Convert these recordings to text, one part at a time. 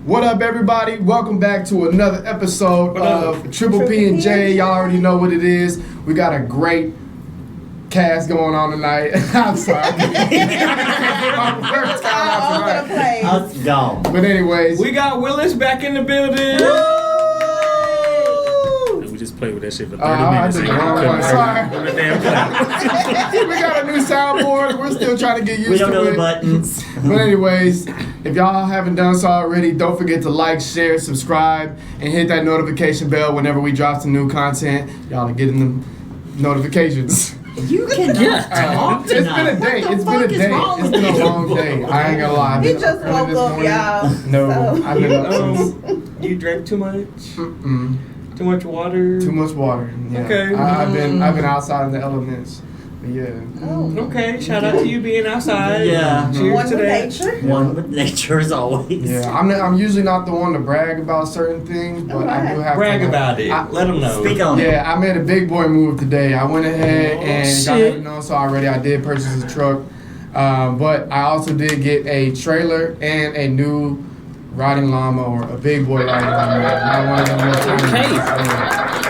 What up, everybody? Welcome back to another episode of Triple P&J. Y'all already know what it is. We got a great cast going on tonight. I'm sorry. I was gone. But anyways, we got Willis back in the building. We just played with that shit for 30 minutes. Sorry. We got a new soundboard. We're still trying to get used to it. We don't know the buttons. But anyways, if y'all haven't done so already, don't forget to like, share, subscribe, and hit that notification bell whenever we drop some new content. Y'all are getting the notifications. You cannot talk It's been a day. It's been a day. It's been a long day. I ain't gonna lie. He just woke up, y'all. No, So. I've been up since. You drank too much? Mm-mm. Too much water? Too much water. Yeah. Okay. I've been outside in the elements. But yeah. Oh. Okay, shout out to you being outside. Yeah. Cheers One to with that. nature. One with nature as always. Yeah, I'm usually not the one to brag about certain things, but I do have Brag to about it. Let them know. Speak on it. Yeah, I made a big boy move today. I went ahead and y'all haven't known so already. I did purchase a truck, but I also did get a trailer and a new riding lawnmower, a big boy riding lawnmower. Not one of them little tiny ones.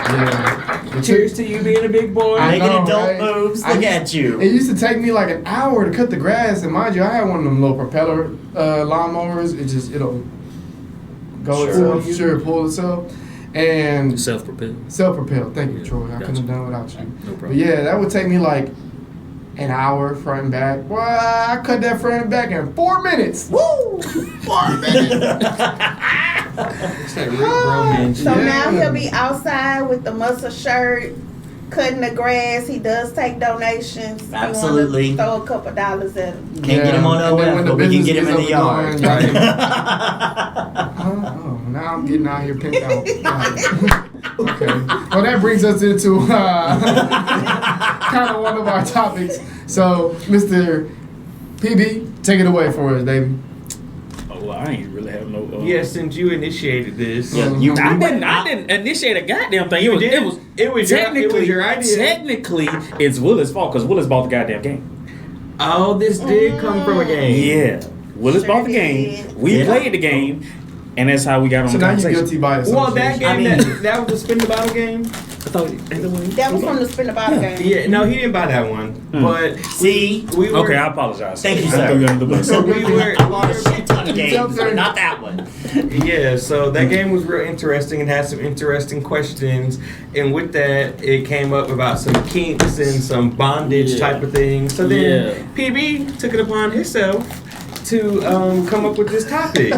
Yeah. Cheers to you being a big boy. Making know, adult right? moves. Look at you. It used to take me like an hour to cut the grass, and mind you, I had one of them little propeller lawnmowers. It'll go itself, pull itself, and Self-propelled. self-propelled. Thank you, Troy. I Gotcha. couldn't have done without you. No problem. But yeah, that would take me like an hour front and back. Well, I cut that front and back in 4 minutes. Woo! 4 minutes. It's that real bromance. So Yeah. now he'll be outside with the muscle shirt, cutting the grass. He does take donations. Absolutely. He wanna throw a couple dollars at him. Can't get him on And then when OF, the but we can business get him in the gets yard. up and going, oh, now I'm getting out here pimped out. Okay. Well, that brings us into kind of one of our topics. So, Mr. PB, take it away for us, baby. Oh, well, I ain't really have no. Yeah, since you initiated this. Yeah, I didn't initiate a goddamn thing. It was your idea. Technically, it's Willis' fault because Willis bought the goddamn game. Oh, this did come from a game. Yeah, Willis Sure bought the game. did. We Yeah. played the game, and that's how we got on So the now you're conversation. guilty by association. Well, that game, I mean- that was the spin the bottle game. I thought That was from the spin the bottle game. Yeah, no, he didn't buy that one. But See? we were. Okay, I apologize. Thank you, I sir. threw you under the bus. So we were. I bought a shit ton of games, jumped but in. not that one. Yeah, so that game was real interesting and had some interesting questions. And with that, it came up about some kinks and some bondage type of things. So then PB took it upon himself to come up with this topic.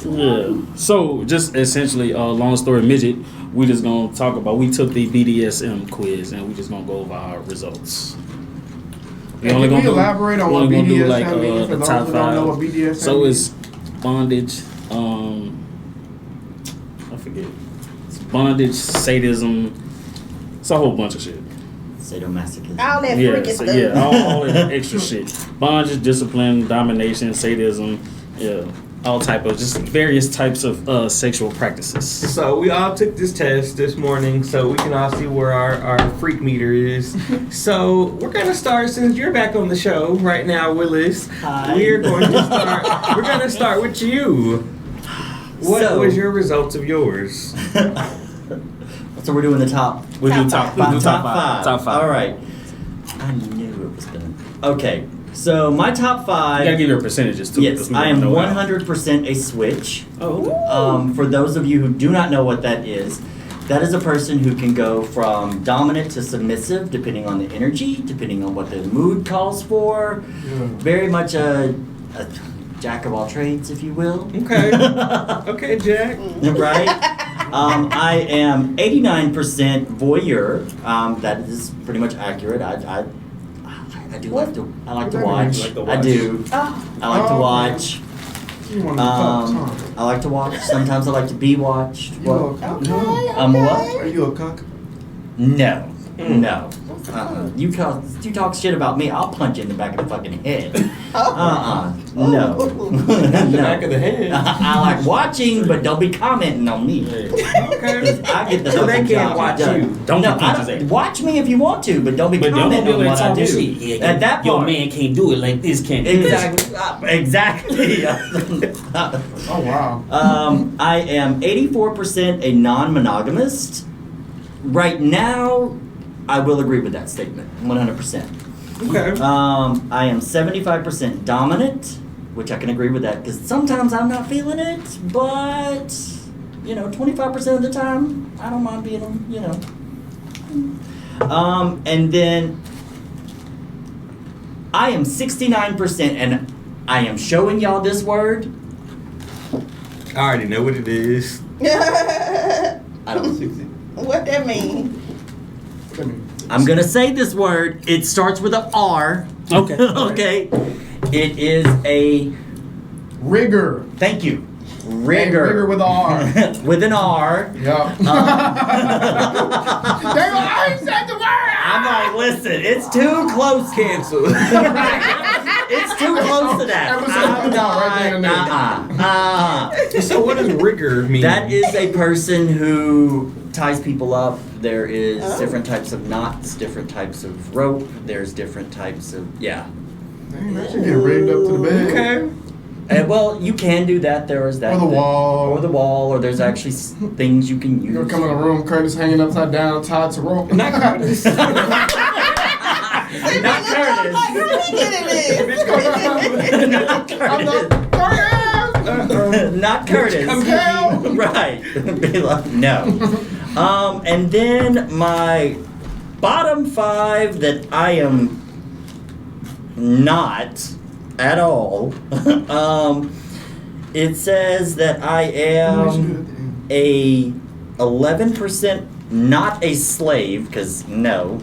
Yeah. So just essentially, long story midget, we just gonna talk about. We took the BDSM quiz and we just gonna go over our results. And can we elaborate on what BDSM means for the those top who don't know what five. BDSM So means? it's bondage. I forget. It's bondage, sadism. It's a whole bunch of shit. Sadomasochism. All that Yeah, freaking so, stuff. yeah, all that extra shit. Bondage, discipline, domination, sadism. Yeah, all type of just various types of sexual practices. So we all took this test this morning, so we can all see where our freak meter is. So we're gonna start, since you're back on the show right now, Willis. Hi. We're going to start. We're gonna start with you. What So- was your results of yours? So we're doing the top. We do top five. Top five. Top five. All right. I knew it was gonna. Okay. So my top five. You gotta give your percentages too. Yes, because we I don't am know 100% a switch. Oh, okay. For those of you who do not know what that is a person who can go from dominant to submissive depending on the energy, depending on what the mood calls for. Very much a jack of all trades, if you will. Okay. Okay, Jack. Right? I am 89% voyeur. That is pretty much accurate. I do like to. I like to watch. like to I watch. do. Oh, I like to watch. You want to fuck, huh? I like to watch. Sometimes I like to be watched. You a What? cuck? okay. What? Are you a cuck? No. No. You talk shit about me, I'll punch you in the back of the fucking head. No. The back of the head. I like watching, but don't be commenting on me. Okay. 'Cause I get the So they fucking can't job watch done. you. Don't No, be I teachers don't, watch me if you want to, but don't be But don't be commenting on able to what I talk do. shit. Yeah, At that your part, man can't do it like this, can't do exactly, exactly. Oh wow. I am 84% a non-monogamist. Right now, I will agree with that statement, 100%. Okay. I am 75% dominant, which I can agree with that because sometimes I'm not feeling it, but 25% of the time I don't mind being them, and then I am 69%, and I am showing y'all this word. I already know what it is. I don't. What that mean? I'm gonna say this word. It starts with a R. Okay. Okay. It is a. Rigor. Thank you. Hey, Rigor. rigor with an R. With an R. Yeah. They go, I ain't said the word. I'm like, listen, it's too close. Cancel. It's too close to that. Episode I'm right there and there. not. So what does rigor mean? That is a person who ties people up. There is different types of knots, different types of rope. There's different types of Dang, that should get rigged up to the bed. Okay. And well, you can do that. There is that. Or the wall. Or the wall. Or there's actually things you can use. You're coming in the room, Curtis hanging upside down, tied to rope. Not Curtis. Not Like, Curtis. how he getting this? Not Curtis. Not Curtis. Come down. Right. Be like, no. And then my bottom 5 that I am not at all. It says that I am a 11% not a slave, because no.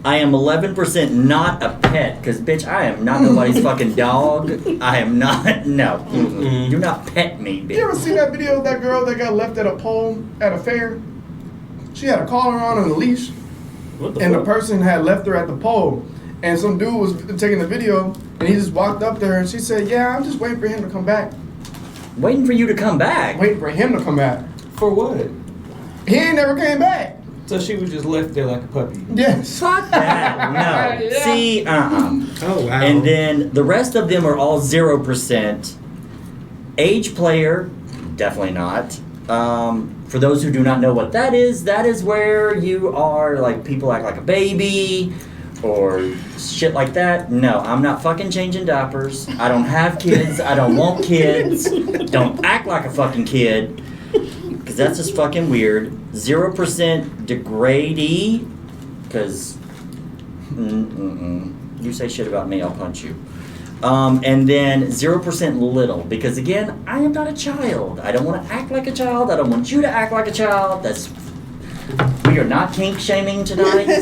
I am 11% not a pet, because bitch, I am not nobody's fucking dog. I am not, no. Do not pet me, bitch. You ever see that video of that girl that got left at a pole at a fair? She had a collar on and a leash, What the and the fuck? person had left her at the pole. And some dude was taking the video, and he just walked up there, and she said, "Yeah, I'm just waiting for him to come back. Waiting for you to come back. Waiting for him to come back. For what? He ain't never came back." So she was just left there like a puppy. Yes. Fuck that. No. Yeah. See, Oh wow. And then the rest of them are all 0%. Age player, definitely not. For those who do not know what that is where you are like people act like a baby or shit like that. No, I'm not fucking changing diapers. I don't have kids. I don't want kids. Don't act like a fucking kid. Because that's just fucking weird. 0% degradee. Because you say shit about me, I'll punch you. And then 0% little, because again, I am not a child. I don't want to act like a child. I don't want you to act like a child. We are not kink shaming tonight. I'm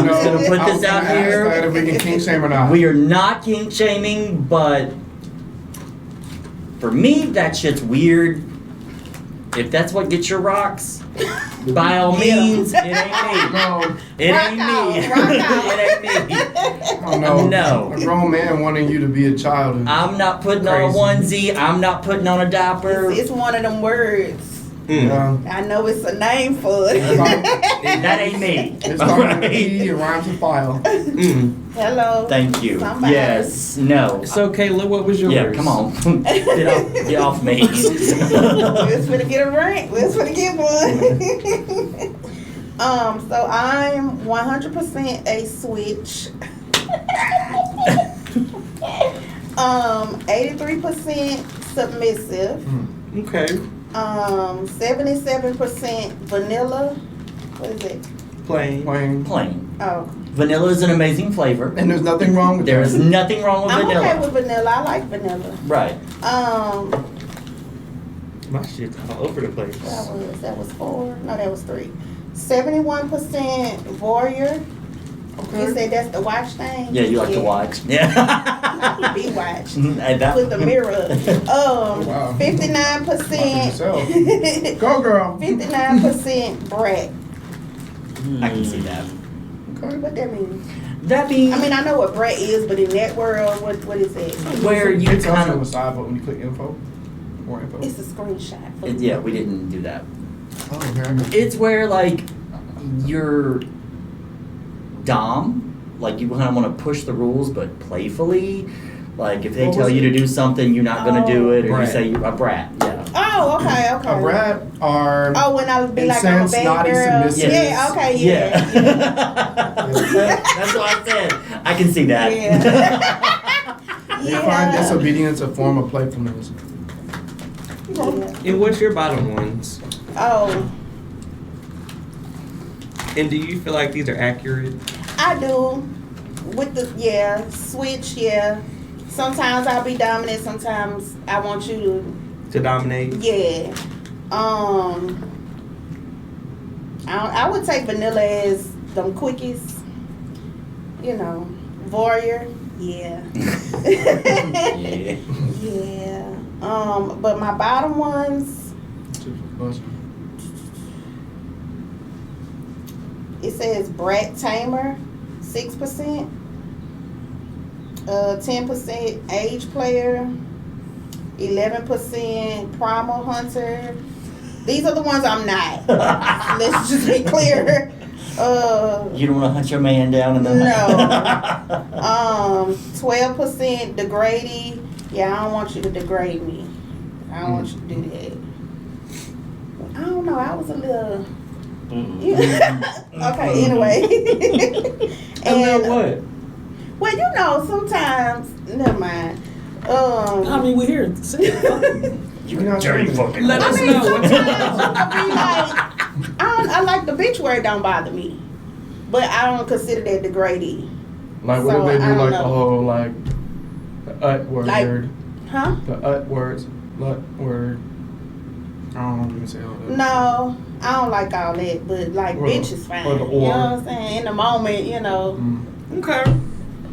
just gonna put this out here. If we can kink shame or not. We are not kink shaming, but for me, that shit's weird. If that's what gets your rocks, by all means, it ain't me. No. It ain't me. It ain't me. Oh no. No. A grown man wanting you to be a child. I'm not putting on a onesie. I'm not putting on a diaper. It's one of them words. Yeah. I know it's a name for it. That ain't me. It's starting with E and rhymes with file. Hello. Thank you. Somebody. Yes. No. So Kaila, what was yours? Yeah. Come on. Get off me. Let's finna get a rank. Let's finna get one. So I'm 100% a switch. 83% submissive. Okay. 77% vanilla. What is it? Plain. Plain. Oh, Vanilla is an amazing flavor. And there's nothing wrong with There that. is nothing wrong with I'm vanilla. okay with vanilla. I like vanilla. Right. My shit's all over the place. That was 4. No, that was 3. 71% voyeur. You said that's the watch thing? Yeah, you like to watch. Yeah. Be watched. And that- With the mirror. Wow. 59%. Go girl. 59% brat. I can see that. What that mean? That being I mean, I know what Brett is, but in that world, what is it? where you It tells kind you on the of side, but when you click info, more info. It's a screenshot. For yeah, we didn't do that. Oh, okay. It's where like you're dom, like you kind of want to push the rules, but playfully. Like if they What tell was you it? to do something, you're not gonna do it, or Brat. you say you're a brat. Yeah. Oh, okay. A rat are Oh, when I be like, I'm a incensed, bad naughty, girl. submissive. Yeah, okay, yeah. That's what I said. I can see that. Yeah. They find disobedience a form of playfulness. Yeah. And what's your bottom ones? Oh, And do you feel like these are accurate? I do. With the, switch, Sometimes I'll be dominant, sometimes I want you To dominate? to, I would take vanilla as them quickies. You know, warrior, yeah. Yeah. Yeah. But my bottom ones, it says brat tamer, 6%. 10% age player, 11% primal hunter. These are the ones I'm not. Let's just be clear. You don't want to hunt your man down in the No. 12% degrading. Yeah, I don't want you to degrade me. I don't want you to do that. I don't know. I was a little. Okay. Anyway. And then what? Well, you know, sometimes. Never mind. I mean, we're here. You can dirty fucking. Let us I know. mean, sometimes I be like, I like the bitch word don't bother me, but I don't consider that degrading. Like what So, if they I do don't like know. the whole like the ut word? Like- Huh? The ut words, lut word. I don't know if you can say all that. No, I don't like all that, but like Or bitch the- is fine. or the You know or. what I'm saying? In the moment, you know, Okay.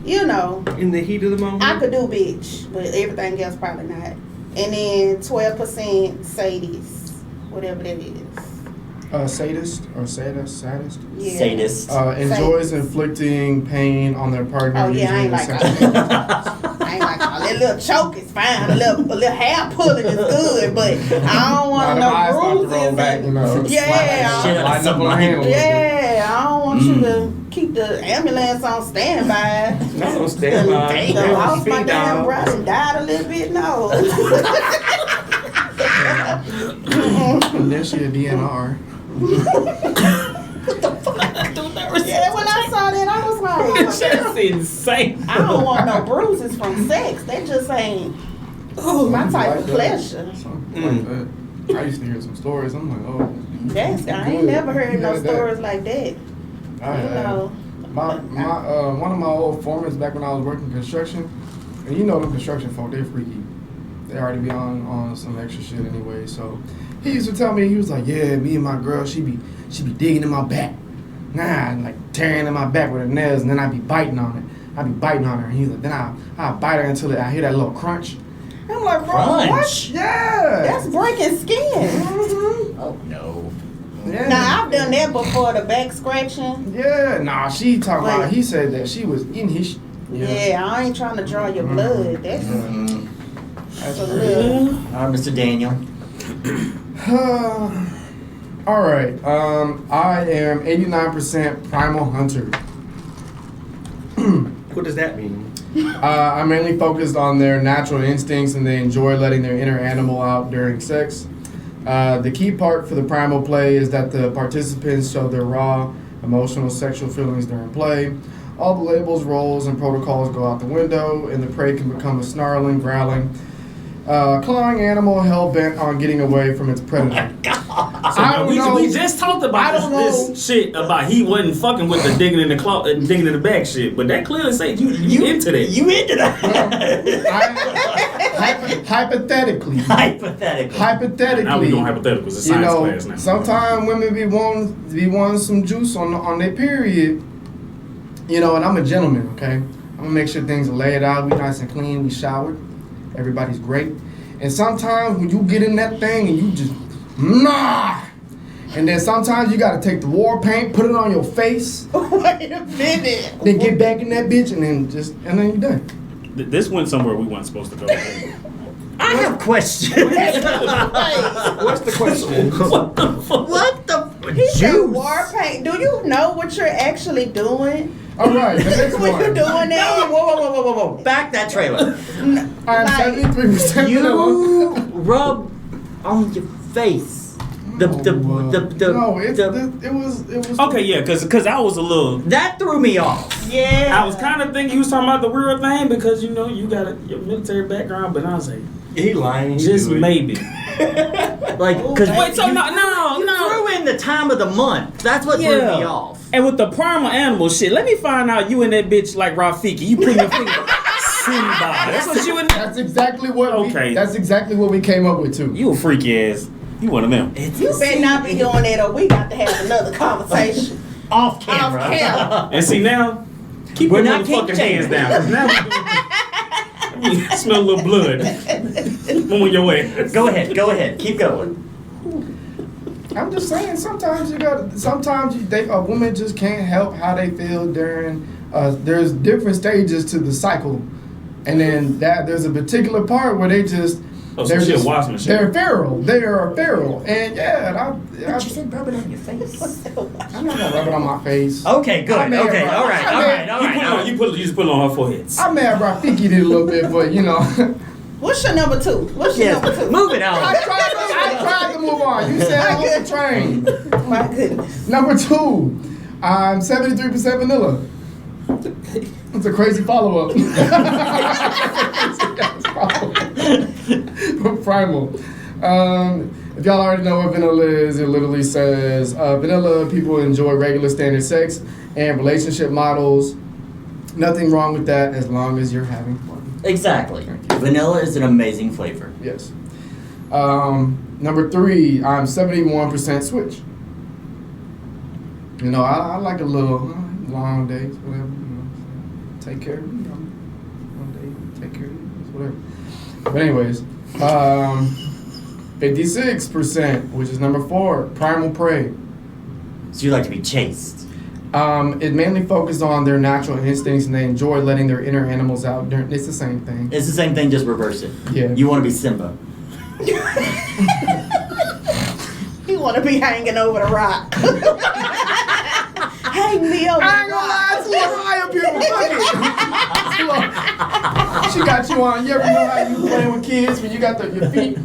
you know, In the heat of the moment? I could do bitch, but everything else probably not. And then 12% sadies, whatever that is. Sadist or sadist? Yeah. Sadist. Enjoys inflicting pain on their partner. Oh yeah, I ain't like all that. I ain't like all that. Little choke is fine. A little hair pulling is good, but I don't want no bruises. Back, you know. Yeah, Shit out of Line up on the somebody. hand a little bit. Yeah, I don't want you to keep the ambulance on standby. Not on standby. I lost my Speed damn dial. brother and died a little bit. No. And then she a DNR. Yeah, when I saw that, I was like, That's insane. I don't want no bruises from sex. That just ain't my type of pleasure. Something like that. I used to hear some stories. I'm like, oh. That's I ain't never heard no stories like that. I You had. know. My one of my old foremans back when I was working construction, and you know them construction folk, they're freaky. They already be on some extra shit anyway. So he used to tell me, he was like, yeah, me and my girl, she be digging in my back. And like tearing in my back with her nails, and then I'd be biting on it. I'd be biting on her, and he's like, then I bite her until I hear that little crunch. I'm like, bro, Crunch. what? Yeah. That's breaking skin. Oh no. Yeah. Now I've done that before, the back scratching. Yeah. Nah, she talking about. Wait. He said that she was in his. Yeah, I ain't trying to draw your blood. That's That's a crazy. little. All right, Mr. Daniel. All right. I am 89% primal hunter. What does that mean? I'm mainly focused on their natural instincts, and they enjoy letting their inner animal out during sex. The key part for the primal play is that the participants show their raw, emotional, sexual feelings during play. All the labels, roles, and protocols go out the window, and the prey can become a snarling, growling, clawing animal hell-bent on getting away from its predator. I don't know. We just talked about I don't know. this shit about he wasn't fucking with the digging in the claw, digging in the back shit, but that clearly say you into that. You into that? Hypothetically. Hypothetically. Now we doing hypotheticals. It's You science know, class now. sometimes women be wanting some juice on their period. You know, and I'm a gentleman, okay? I'm gonna make sure things are laid out, we nice and clean, we showered, everybody's great. And sometimes when you get in that thing and you just And then sometimes you gotta take the war paint, put it on your face, Wait a minute. then get back in that bitch, and then you're done. This went somewhere we weren't supposed to go. I have questions. What's the question? What the fuck? What the He said juice? war paint. Do you know what you're actually doing? All right, the next When you're one. doing No, that? whoa. Back that trailer. I'm Like- 73% You vanilla. rub on your face. No, it was. Okay, yeah, because I was a little. That threw me off. Yeah. I was kind of thinking you was talking about the real thing because you know you got your military background, but I was like, He lying. just maybe. Like, because Wait, so no. threw in the time of the month. That's what threw me off. And with the primal animal shit, let me find out you and that bitch like Rafiki. You put your finger. Simba. That's what you and That's exactly what. Okay. That's exactly what we came up with too. You a freaky ass. You one of them. You better not be doing that, or we got to have another conversation. Off camera. Off camera. And see now, keep We're your not kink motherfucking hands shaming. down. 'Cause now we smell a little blood. On your way. Go ahead. Keep going. I'm just saying. Sometimes a woman just can't help how they feel during. There's different stages to the cycle, and then there's a particular part where they just. Oh, so she a wasp machine. They're feral. They are feral, and But you said rub it on your face. I'm not gonna rub it on my face. Okay, good. I may have Okay, rub- all right. You just put it on her forehead. I may have Rafiki did a little bit, but you know. What's your number two? What's your number two? Move it I on. tried to move on. You said I was trained. My goodness. Number 2, I'm 73% vanilla. It's a crazy follow-up. Primal. If y'all already know what vanilla is, it literally says vanilla people enjoy regular standard sex and relationship models. Nothing wrong with that as long as you're having fun. Exactly. Vanilla is an amazing flavor. Yes. Number 3, I'm 71% switch. You know, I like a little long days, whatever. You know, take care of me. One day, take care of you, whatever. But anyways, 56%, which is number 4, primal prey. So you like to be chased. It mainly focuses on their natural instincts, and they enjoy letting their inner animals out. It's the same thing. It's the same thing, just reverse it. Yeah. You want to be Simba. You want to be hanging over the rock. Hang me over I the ain't gonna lie, rock. it's a little high up here. Fuck it. She got you on. You ever know how you playing with kids when you got your feet?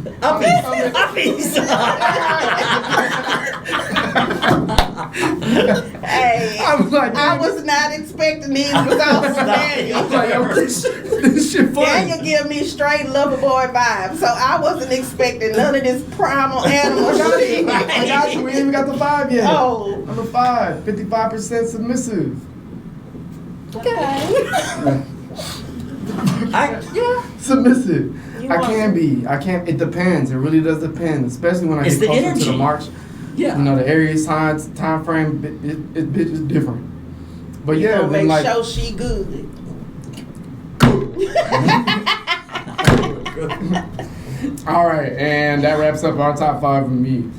Hey, I'm like, I was not expecting these results from Daniel. I'm like, yo, this shit funny. Daniel give me straight lover boy vibes, so I wasn't expecting none of this primal animal shit. I got you. We ain't even got the 5 yet. Oh. Number 5, 55% submissive. Okay. Submissive. You I want- can be. I can't. It depends. It really does depend, especially when I It's get the closer to energy. the March. Yeah. You know, the Aries time frame. It is different. But You yeah, gonna then make like. sure she good. All right, and that wraps up our top 5 for me.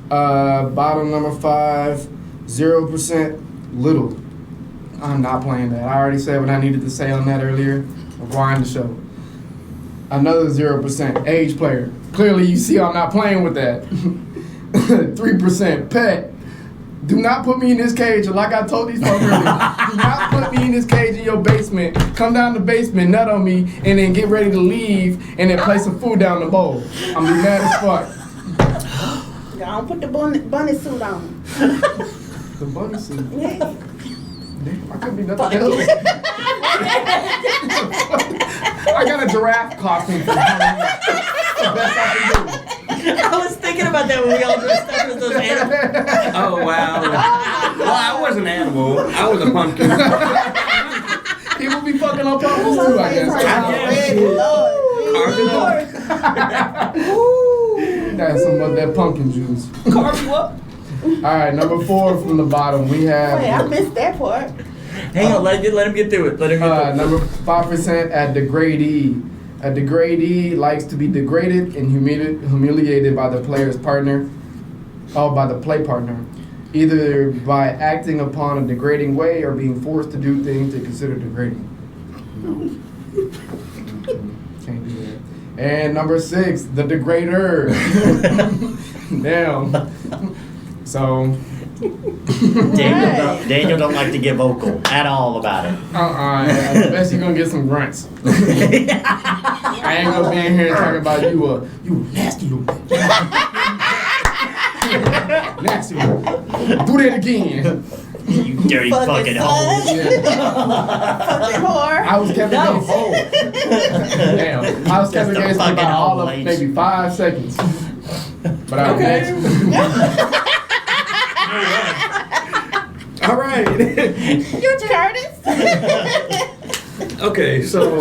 Bottom number 5, 0% little. I'm not playing that. I already said what I needed to say on that earlier. Rewind the show. Another 0% age player. Clearly, you see I'm not playing with that. 3% pet. Do not put me in this cage. And like I told these folks earlier, do not put me in this cage in your basement. Come down the basement, nut on me, and then get ready to leave, and then place some food down the bowl. I'm be mad as fuck. Don't put the bunny suit on. The bunny suit. Yeah. Damn, I couldn't be nothing else. I got a giraffe costume for Halloween. That's the best I can do. I was thinking about that when we all dressed up as those animals. Oh, wow. Well, I was an animal. I was a pumpkin. People be fucking on pumpkins too, I guess. That's some of that pumpkin juice. Carve you up. Alright, number 4 from the bottom, we have Wait, I missed that part. Hang on, let him get through it. Let him get through it. number 5% at degradee. A degradee likes to be degraded and humiliated by the player's partner. by the play partner, either by acting upon a degrading way or being forced to do things they consider degrading. No. Can't do that. And number 6, the degrader. Damn. So. Daniel don't like to get vocal at all about it. I bet you're gonna get some grunts. I ain't gonna be in here talking about you nasty little bitch. Nasty little. Do that again. You dirty fucking hoe. Fucking whore. I was Kevin Gates. Damn. I was Kevin Just a Gates for fucking about all hoe, of H. maybe 5 seconds. But I was next. All right. Your turn, Curtis. Okay, so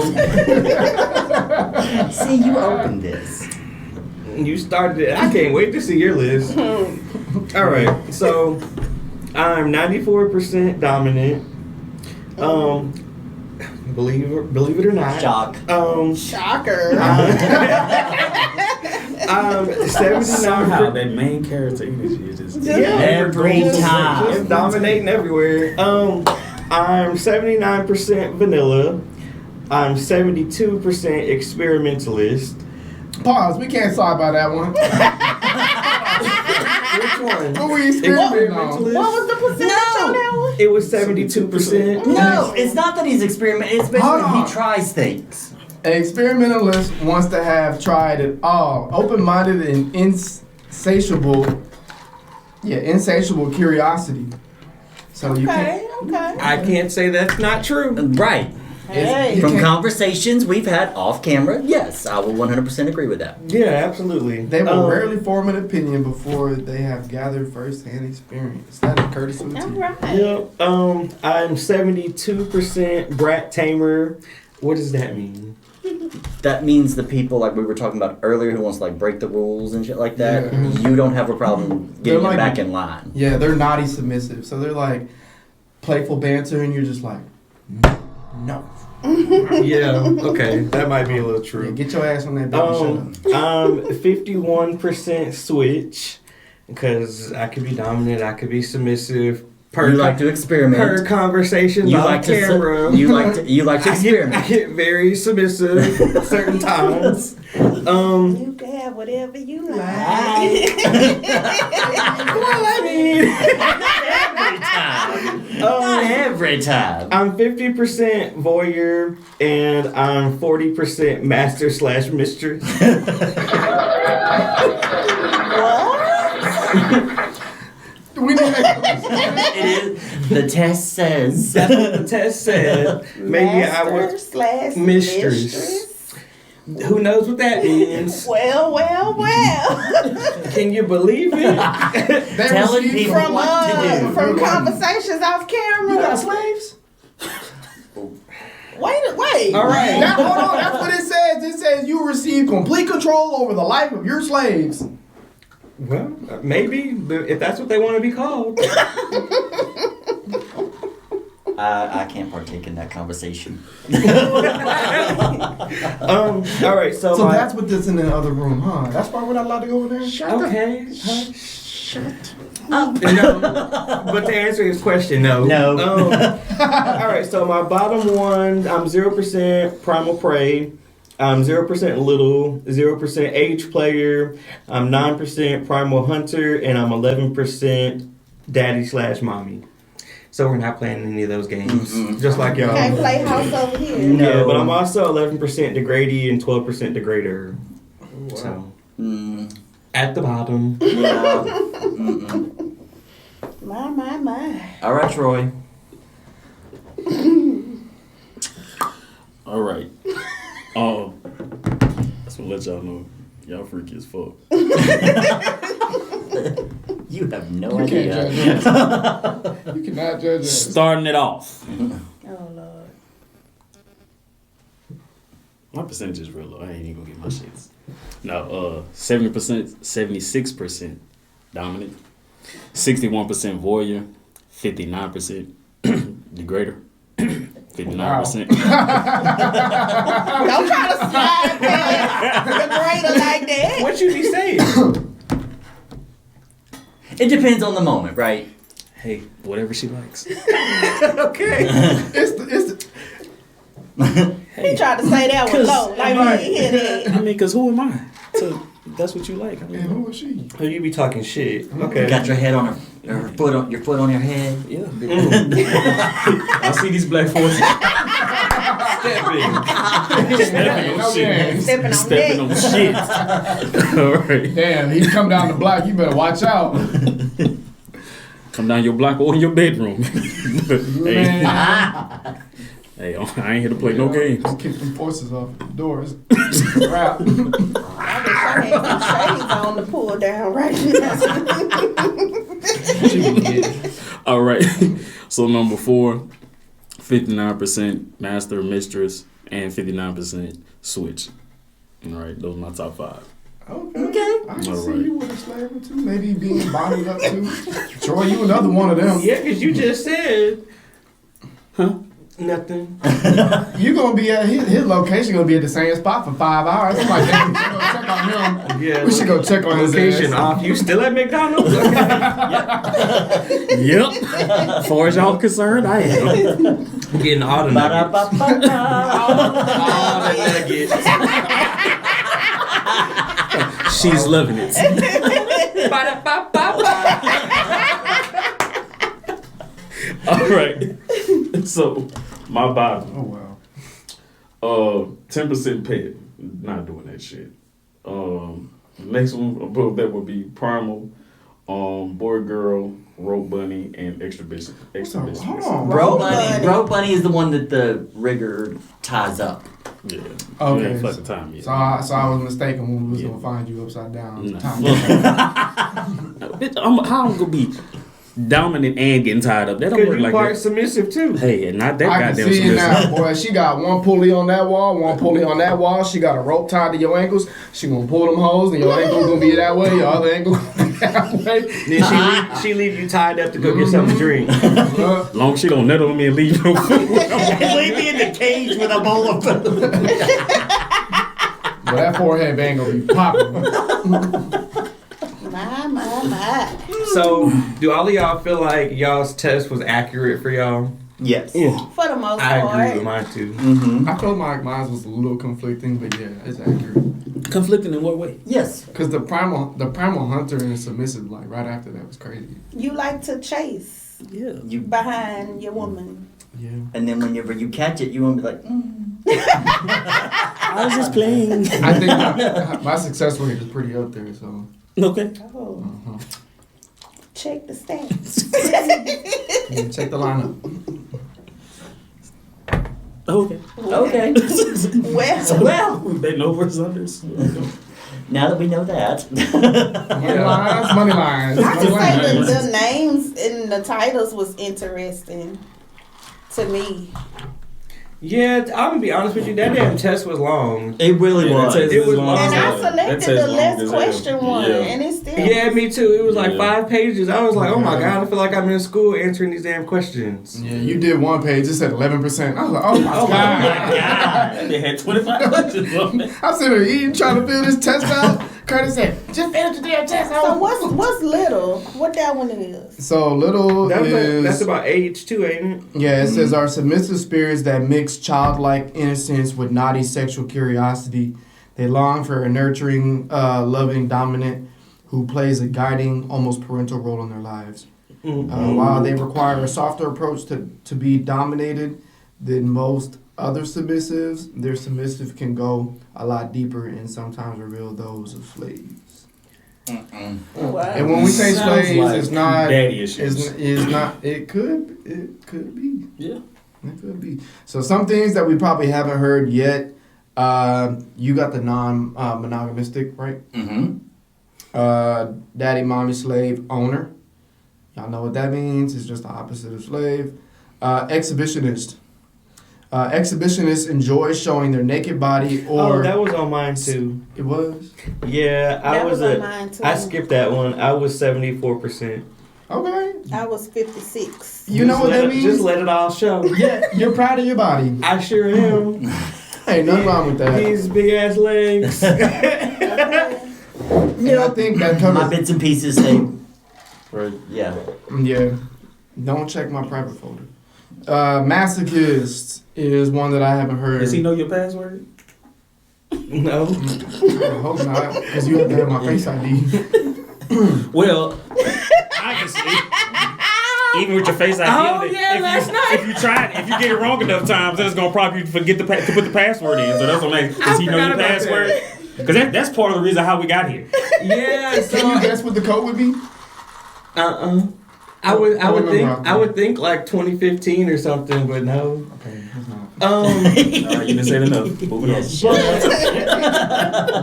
See, you opened this. you started it. I can't wait to see your list. All right, so I'm 94% dominant. Believe it or not. Shock. Shocker. I'm 79%. Somehow that main character energy is just Every time. Just dominating everywhere. I'm 79% vanilla. I'm 72% experimentalist. Pause. We can't talk about that one. Which one? What were you experimenting on? Experimentalist? What was the percentage on that one? It was 72%. No, it's not that he's experimenting. It's Hold basically on. he tries things. An experimentalist wants to have tried it all. Open-minded and insatiable curiosity. So you can't. Okay. I can't say that's not true. Right. Hey. From can't- conversations we've had off camera, yes, I will 100% agree with that. Yeah, absolutely. They will rarely form an opinion before they have gathered first-hand experience. That is Curtis with a All T. right. Yep. I'm 72% brat tamer. What does that mean? That means the people like we were talking about earlier who wants to like break the rules and shit like that, Yeah. you don't have a problem They're getting like- them back in line. Yeah, they're naughty submissive. So they're like playful banter, and you're just like, no. Yeah. Okay, that might be a little Yeah, true. get your ass on that baby. Shut up. I'm 51% switch because I could be dominant, I could be submissive. You like to experiment. Per conversations You on like camera. you like to I experiment. get very submissive certain times. You can have whatever you like. Well, I mean, Not every time. I'm 50% voyeur and I'm 40% master/mistress. We need to It is. The test says. That's what the test said. Maybe I was Master/mistress. Who knows what that means? Well. Can you believe it? Telling receive people From what to do. from conversations off camera. You got slaves? Wait. All right. Hold on, that's what it says. It says you receive complete control over the life of your slaves. Well, maybe if that's what they want to be called. I can't partake in that conversation. All right. So That's what this in the other room, huh? That's why we're not allowed to go in there? okay. Shut No, but to answer his question, no. No. All right, so my bottom one, I'm 0% primal prey, I'm 0% little, 0% age player, I'm 9% primal hunter, and I'm 11% daddy/mommy. So we're not playing any of those games, just like y'all. Can't play house over here. No. Yeah, but I'm also 11% degrady and 12% degrader. So at the bottom. Yeah. My. All right, Troy. All right. That's what let y'all know. Y'all freaky as fuck. You have no You can't idea. judge us. You cannot judge us. Starting it off. Oh Lord. My percentage is real low. I ain't even gonna get my shits. No, 70%, 76% dominant, 61% voyeur, 59% degrader, 59%. Don't try to slide past the grader like that. What you be saying? It depends on the moment, right? Hey, whatever she likes. Okay. It's the He tried to say that one low. Like, we didn't hear that. I mean, because who am I? So that's what you like. I and mean, who is she? Oh, you be talking shit. You Okay. got your head on her foot on your foot on your head. yeah. I see these black forces Stepping. Stepping on shit. All right. Damn, he come down the block. You better watch out. Come down your block or in your bedroom. Man. Hey, I ain't here to play no games. Kick them forces off the doors. Wrap. I wish I had some shades on to pull down right now. All right. So number 4, 59% master mistress and 59% switch. All right, those are my top 5. Okay. I can All see right. you with a slaver too. Maybe being bonded up too. Troy, you another one of them. Yeah, because you just said Huh? nothing. You gonna be at his location. Gonna be at the same spot for 5 hours. I'm like, damn, we should go check on him. Yeah, We should go check on his location ass. off. You still at McDonald's? Okay. Yep. As far as y'all concerned, I am. I'm getting all the nuggets. Ba-da-ba-ba-ba. All the nuggets. She's loving it. All right. So, my bottom. Oh wow. 10% pet. Not doing that shit. Next one above that would be primal, boy girl, rope bunny, and exhibition. Hold on. Rope bunny is the one that the rigger ties up. Yeah. Okay. You ain't fucking time yet. So I was mistaken when we was gonna find you upside down. Nah. Time. Bitch, how I'm gonna be dominant and getting tied up? That don't Because work you like part that. submissive too. Hey, and not that I can goddamn see it submissive. now, boy. She got one pulley on that wall, one pulley on that wall. She got a rope tied to your ankles. She gonna pull them hoes, and your ankle gonna be that way. Your other ankle gonna be that way. Then she leave you tied up to go get something to drink. Long as she don't nettle me and leave no food. Leave me in the cage with a bowl of food. But that forehead bang gonna be popping. My. So, do all of y'all feel like y'all's test was accurate for y'all? Yes. For the most I part. agree with mine too. Mm-hmm. I felt like mine was a little conflicting, but yeah, it's accurate. Conflicting in what way? Yes. Cause the primal hunter and submissive, like right after that, was crazy. You like to chase Yeah. You behind your woman. Yeah. and then whenever you catch it, you won't be like. I was just playing. I think my success rate is pretty up there. So. Okay. Oh, Uh-huh. check the stats. Yeah, check the lineup. Okay. Okay. Well, We bet no versus unders. Now that we know that. Money lines. I Money can say lines. the names and the titles was interesting to me. Yeah, I'm gonna be honest with you. That damn test was long. It really Yeah, was. that test It is was long long. And as I hell. That selected test the long less as hell. question one, Yeah. and it's still. Yeah, me too. It was like Yeah. 5 pages. I was like, oh my Yeah. god, I feel like I'm in school answering these damn questions. Yeah, you did one page. It said 11%. I was like, oh my Oh my god. They had 25 questions on it. I'm sitting there eating, trying to fill this test out. Curtis said, just finish the damn test out. So what's little? What that one is? So little That's is about age too, ain't it? yeah. It says our submissive spirits that mix childlike innocence with naughty sexual curiosity. They long for a nurturing, loving dominant who plays a guiding, almost parental role in their lives. While they require a softer approach to be dominated than most other submissives, their submissive can go a lot deeper and sometimes reveal those of slaves. Wow. And when we say Sounds slaves, like it's not. daddy issues. Is not. It could be. Yeah. It could be. So some things that we probably haven't heard yet. You got the non-monogamistic, right? Mm-hmm. Daddy, mommy, slave, owner. Y'all know what that means. It's just the opposite of slave. Exhibitionist. Exhibitionists enjoy showing their naked body or... Oh, that was on mine too. It was? Yeah, I That was was on mine, too. I skipped that one. I was 74%. Okay. I was 56. You know what that means? Just let it all show. Yeah, you're proud of your body. I sure am. Ain't nothing wrong with that. These big ass legs. And I think that My covers... bits and pieces say Or yeah. Yeah. Don't check my private folder. Masochist is one that I haven't heard. Does he know your password? No. I hope not, because you have to have my Face ID. Well, obviously, even with your Face ID, Oh, yeah, last night. if you get it wrong enough times, then it's gonna prompt you to forget to put the password in. So that's what I'm like. Does he know your forgot about password? Because that's part of the reason how we got here. Yeah. Can you guess what the code would be? I would think like 2015 or something, but no. Okay, it's not. All right, you didn't say enough. Moving on.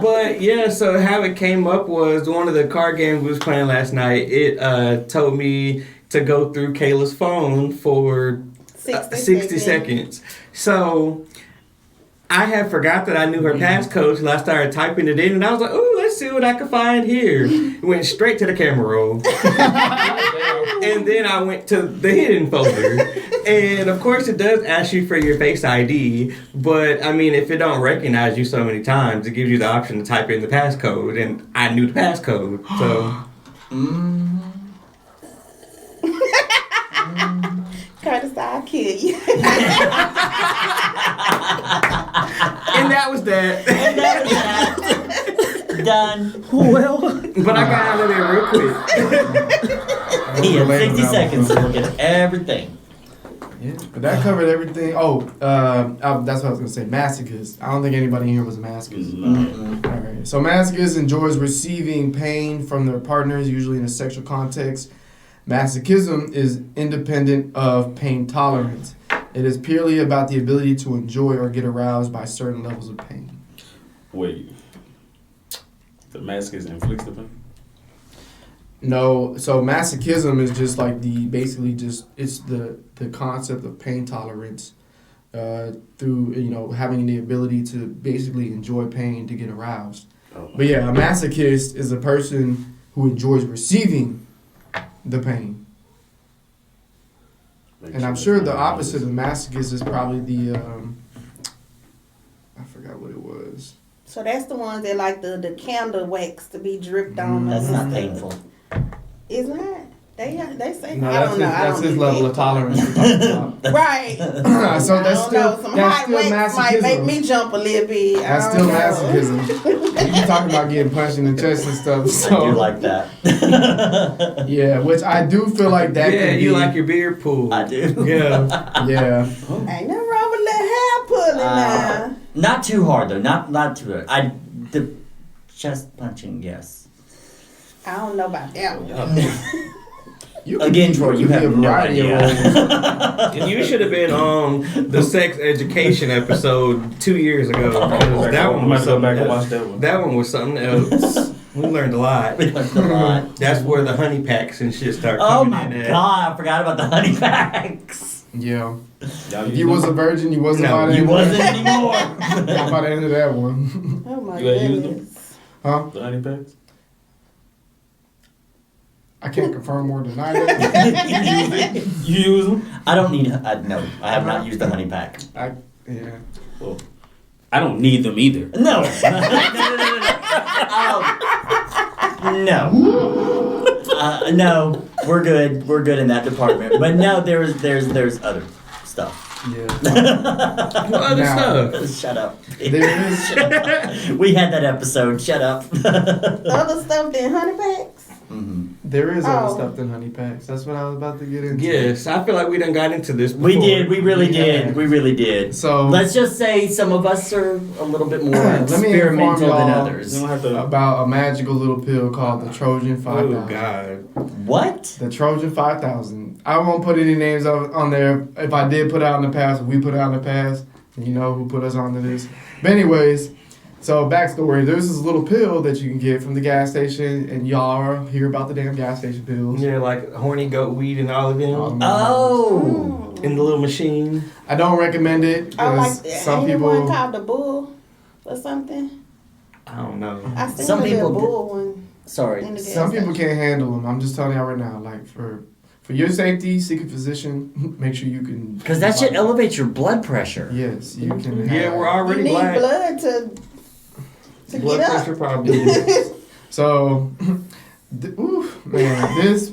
But yeah, so how it came up was one of the card games we was playing last night. It told me to go through Kayla's phone for 60 seconds. So I had forgot that I knew her passcode, so I started typing it in, and I was like, "Ooh, let's see what I can find here." Went straight to the camera roll, and then I went to the hidden folder. And of course, it does ask you for your Face ID, but I mean, if it don't recognize you so many times, it gives you the option to type in the passcode, and I knew the passcode, so. Curtis, I'll kill you. And that was that. Done. Well, but I got out of there real quick. He had 60 seconds to look at everything. Yeah, but that covered everything. That's what I was gonna say. Masochist. I don't think anybody here was a masochist. All right. So masochist enjoys receiving pain from their partners, usually in a sexual context. Masochism is independent of pain tolerance. It is purely about the ability to enjoy or get aroused by certain levels of pain. Wait. The masochist inflicts the pain? No, so masochism is just like it's the concept of pain tolerance through having the ability to basically enjoy pain to get aroused. Oh. But yeah, a masochist is a person who enjoys receiving the pain. And I'm sure the opposite of masochist is probably the I forgot what it was. So that's the ones that like the candle wax to be dripped on. That's not painful. It's not. They say No, I that's don't know. that's his level of tolerance. Right. So that's still Some that's hot still wax might make masochism. me jump a little bit. That's still masochism. You talking about getting punched in the chest and stuff. So I do like that. yeah, which I do feel like that. Yeah, could you be, like your beard pulled. I do. Yeah. Yeah. Ain't nothing wrong with little hair pulling now. Not too hard though. Not too hard. The chest punching, yes. I don't know about that one. Again, Troy, you could be have a no variety of idea. And you should have been on the sex education episode 2 years ago. Because that one was something else. That one was something else. We learned a lot. We learned a lot. That's where the honey packs and shit start Oh coming my in at. god, I forgot about the honey packs. Yeah. If you was a virgin, you wasn't No, about to You end wasn't that. anymore. I'm about to end that one. Oh my You ain't used goodness. Huh? The honey packs? I can't confirm or deny that. You use them? I don't need. No, I have not used the honey pack. Yeah. Well, I don't need them either. No. No. No, we're good. We're good in that department. But no, there's other stuff. Yeah. What other Now- stuff? Shut up. There is. We had that episode. Shut up. Other stuff than honey packs? There is other Oh. stuff than honey packs. That's what I was about to get into. Yes, I feel like we done got into this before. We did. We really Yeah. did. We really did. So Let's just say some of us are a little bit more Let me inform experimental than y'all others. You don't have to. about a magical little pill called the Trojan 5000. Oh, God. What? The Trojan 5000. I won't put any names on there. If I did put out in the past, if we put out in the past, you know who put us onto this. But anyways, so backstory, there's this little pill that you can get from the gas station, and y'all hear about the damn gas station pills. Yeah, like horny goat weed and all of them. Oh. In the little machine. I don't recommend it. I like 'cause some ain't people. one called the bull or something. I don't know. I seen Some the little people bull one. Sorry. In the gas Some people station. can't handle them. I'm just telling y'all right now. Like for your safety, seek a physician. Make sure you can. Because that shit elevates your blood pressure. Yes, you can. Yeah, we're You already need black. blood to Blood get pressure up. probably is. So, oof, man, this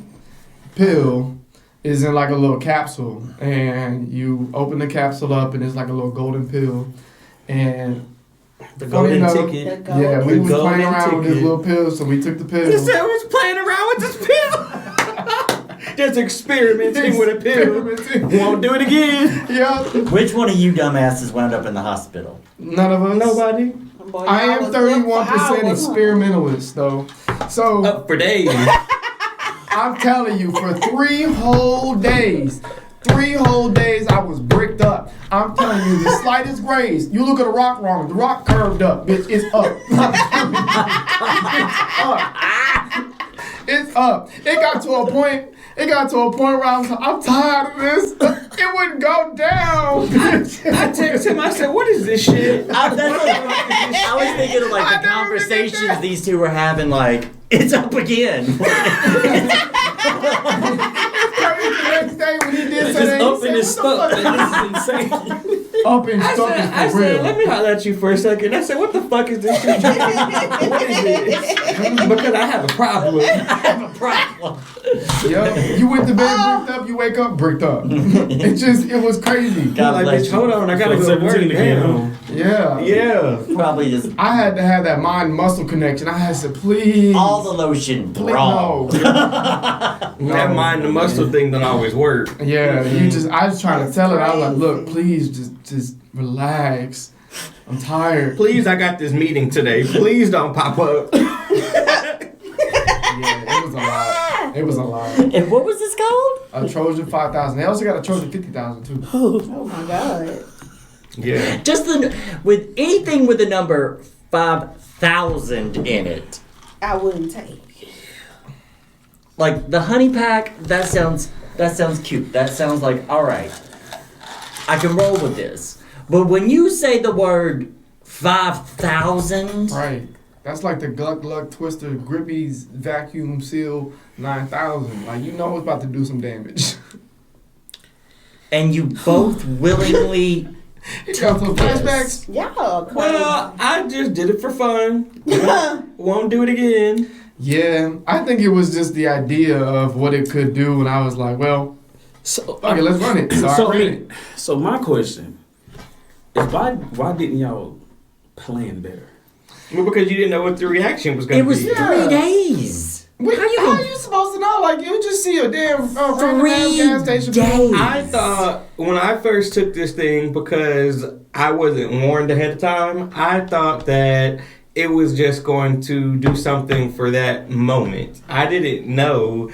pill is in like a little capsule, and you open the capsule up, and it's like a little golden pill, and The funny golden enough, ticket. yeah, we The was golden playing around with this ticket. little pill, so we took the pill. You said we was playing around with this pill. Just experimenting with a pill. Won't do it again. Yeah, Which one of you dumbasses wound up in the hospital? none of us. Nobody. Boy, I y'all am was 31% up for hours, huh? experimentalist though, so Up for days. I'm telling you, for 3 whole days. 3 whole days I was bricked up. I'm telling you, the slightest graze. You look at a rock wrong, the rock curved up, bitch. It's up. It's up. It got to a point where I'm tired of this. It wouldn't go down. I texted him. I said, "What is this shit?" I was thinking of like I the never did conversations that. these two were having, like, it's up again. The next day when he did It's say just that, up he and it's said, "What stuck. the fuck?" This is insane. Up and I stuck said, is for "Let real. me holler at you for a second." I said, "What the fuck is this shit? What is this?" Because I have a problem. I have a problem. Yo, you went to bed bricked up, you wake up bricked up. It was crazy. God Like, bless bitch, hold you. on. I gotta So go to work 17 again, now. Yeah. Yeah. Probably just I had to have that mind-muscle connection. I had to please. all the lotion please, wrong. no. That mind the muscle thing don't always work. Yeah, I was trying to tell her, I was like, look, please just relax. I'm tired. Please, I got this meeting today. Please don't pop up. Yeah, it was a lot. It was a lot. And what was this called? A Trojan 5,000. They also got a Trojan 50,000 too. Oh my God. Yeah. Just with anything with the number 5,000 in it. I wouldn't take. Like the honey pack, that sounds cute. That sounds like, all right, I can roll with this. But when you say the word 5,000, Right. That's like the Gluck Gluck Twister Grippies Vacuum Seal 9,000. Like, you know it's about to do some damage. and you both willingly You got some Yes. flashbacks? Y'all crazy. Well, I just did it for fun. Won't do it again. Yeah, I think it was just the idea of what it could do, and I was like, well, So, okay, let's run it. So, I ran it. so my question is why didn't y'all plan better? Well, because you didn't know what the reaction was going It to was be. 3 days. Wait, how you supposed to know? Like, you just see a damn random ass gas station. days. I thought when I first took this thing, because I wasn't warned ahead of time, I thought that it was just going to do something for that moment. I didn't know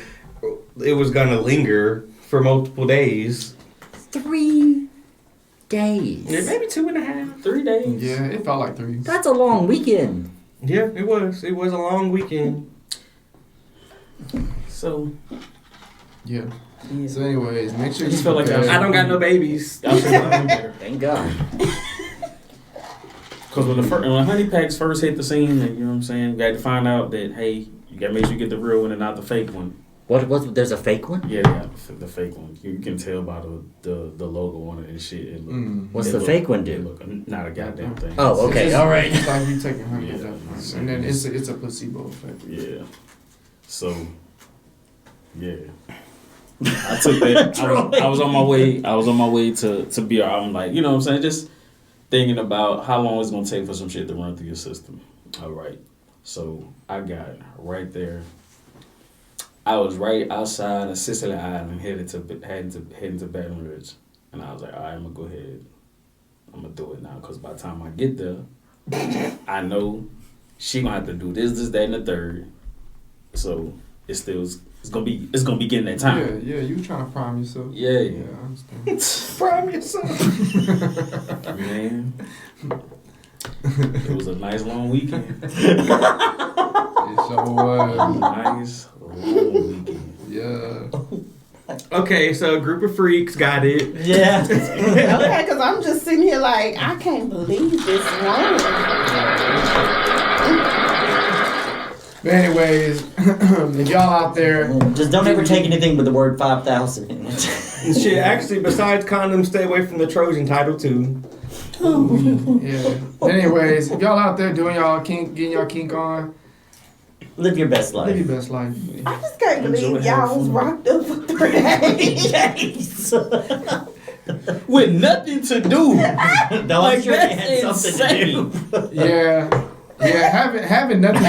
it was going to linger for multiple days. 3 days. Yeah, maybe 2.5. 3 days. Yeah, it felt like 3. That's a long weekend. Yeah, it was. It was a long weekend. So Yeah. So, anyways, make sure I you just felt like prepare. I don't got no babies. y'all should have planned better. Thank God. Because when honey packs first hit the scene, and you know what I'm saying, we had to find out that hey, you got to make sure you get the real one and not the fake one. What? There's a fake one? Yeah, they got the fake one. You can tell by the logo on it and shit. It look, What's it the look- fake one it do? look not a goddamn thing. Oh, okay, It's all right. It's like you taking honey, Yeah. and then it's a placebo effect. Yeah. So, yeah. I took that. I was on my way. I was on my way to BR. I'm like, you know what I'm saying? Just thinking about how long it's gonna take for some shit to run through your system. All right. So I got right there. I was right outside of Sicily Island, heading to Baton Rouge, and I was like, all right, I'm gonna go ahead. I'm gonna do it now, cause by the time I get there, I know she gonna have to do this, that, and the third. So it's gonna be getting that time. Yeah, you trying to prime yourself. Yeah. Yeah, I understand. Prime yourself. Man, it was a nice long weekend. It sure was. Nice long weekend. Yeah. Okay, so a group of freaks got it. Yeah. Okay, because I'm just sitting here like, I can't believe this one. But anyways, if y'all out there, Just don't ever take anything with the word 5,000 in it. Shit, actually, besides condoms, stay away from the Trojan title too. yeah. Anyways, if y'all out there doing y'all kink, getting y'all kink on, Live your best Live your life. best life. I just can't believe Enjoy y'all having was fun. rocked up for 3 days. Yes. With nothing to do. No, I'm sure they had that's something to do. Yeah, having nothing.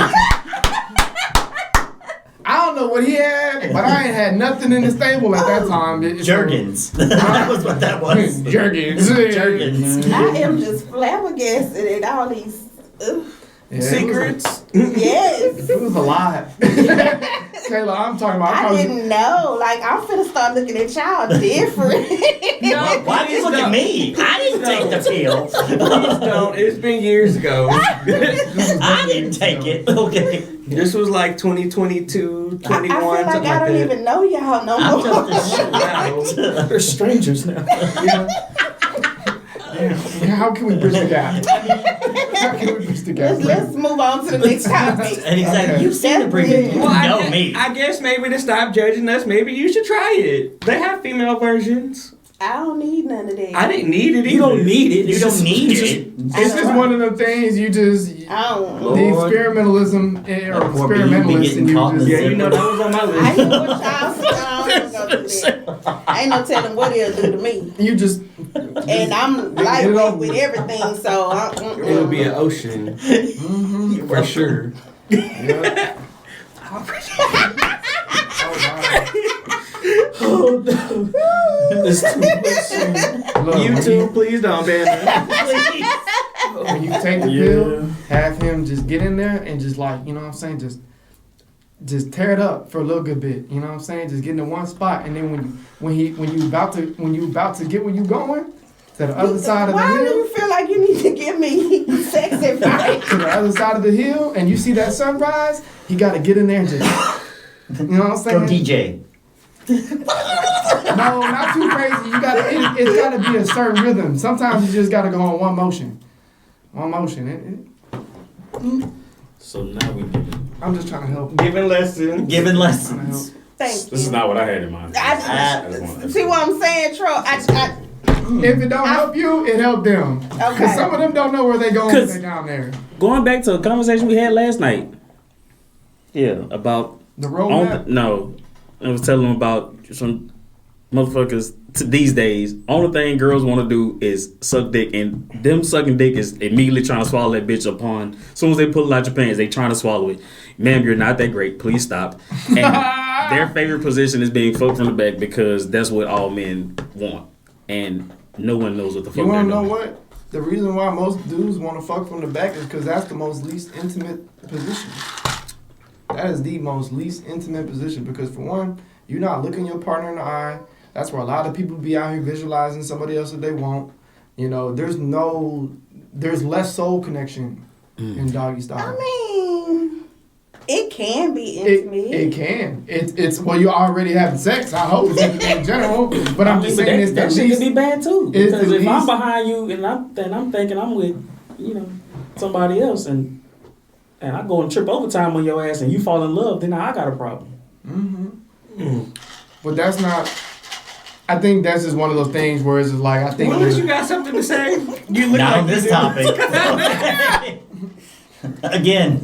I don't know what he had, but I ain't had nothing in the stable at that time. Jergens. That was what that was. Jergens. Jergens. I am just flabbergasted at all these. Yeah, Secrets. Yes. It was a lot. Kayla, I'm talking about. I didn't know. Like, I'm finna start looking at y'all different. No, Why do you look at me? I didn't take the pill. Please don't. It's been years ago. I didn't take it. Okay. This was like 2022, 21, I feel like something I like don't that. even know y'all no I'm more. just a Wow. They're strangers now. Yeah, how can we bridge the gap? How can we bridge the gap? Let's move on to the next topic. And exactly, Okay. you've seen the preview. You Well, know I me. guess maybe to stop judging us, maybe you should try it. They have female versions. I don't need none of that. I didn't need it either. You don't need it. You don't need it. It's just one of them things you just. I don't. Lord. The experimentalism or That poor baby be experimentalist getting and caught in you the Yeah, just. you know that was on my I list. hear what y'all say. I don't go do that. Ain't no telling what he'll do to me. You just. And I'm Get it lightweight over with with. everything, so It'll be an ocean for sure. Yeah. Oh no. It's too much. Look, YouTube, please don't ban us. Please. when you take the pill, have him just get in there and just like, you know what I'm saying, just tear it up for a little good bit. You know what I'm saying? Just get into one spot, and then when you about to get where you going to the other side of the Why do hill, you feel like you need to give me sex advice? to the other side of the hill, and you see that sunrise, he got to get in there and just, you know what I'm saying? Go DJ. No, not too crazy. You got it's got to be a certain rhythm. Sometimes you just got to go on one motion. One motion. So now we get it. I'm just trying to help. Giving lessons. Giving Trying to lessons. help. Thank you. This is not what I had in mind. See what I'm saying, Tro? If it don't help you, it help them. Okay. Because some of them don't know where they going when they down there. Going back to a conversation we had last night. Yeah, about The roadmap. no, I was telling them about some motherfuckers these days. Only thing girls want to do is suck dick, and them sucking dick is immediately trying to swallow that bitch upon. As soon as they pull it out your pants, they trying to swallow it. Ma'am, you're not that great. Please stop. And their favorite position is being fucked from the back because that's what all men want, and no one knows what the fuck You they're want to doing. know what? The reason why most dudes want to fuck from the back is because that's the most least intimate position. That is the most least intimate position because, for one, you're not looking your partner in the eye. That's where a lot of people be out here visualizing somebody else that they want. You know, there's less soul connection in doggy style. I mean, it can be intimate. It can. It's well, you already having sex. I hope it's intimate in general, but I'm just saying it's the that shit least. could be bad too. it's Because the if I'm least- behind you and I'm thinking I'm with, somebody else and I go and trip overtime on your ass and you fall in love, then I got a problem. But that's not. I think that's just one of those things where it's just like I think. Willis, you got something to say? You look Not like on this you do. topic. Again,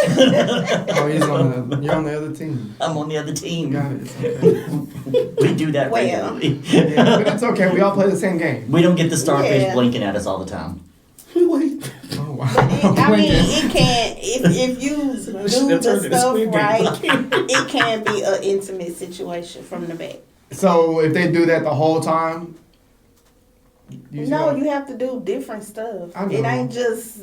Oh, you're on the other team. I'm on the other team. Got it. It's okay. We do that Well. regularly. Yeah, but it's okay. We all play the same game. We don't get the starfish Yeah. blinking at us all the time. Oh wow. I mean, it can if you do the stuff right, it can be an intimate situation from the back. So if they do that the whole time, No, you have to do different stuff. I know. It ain't just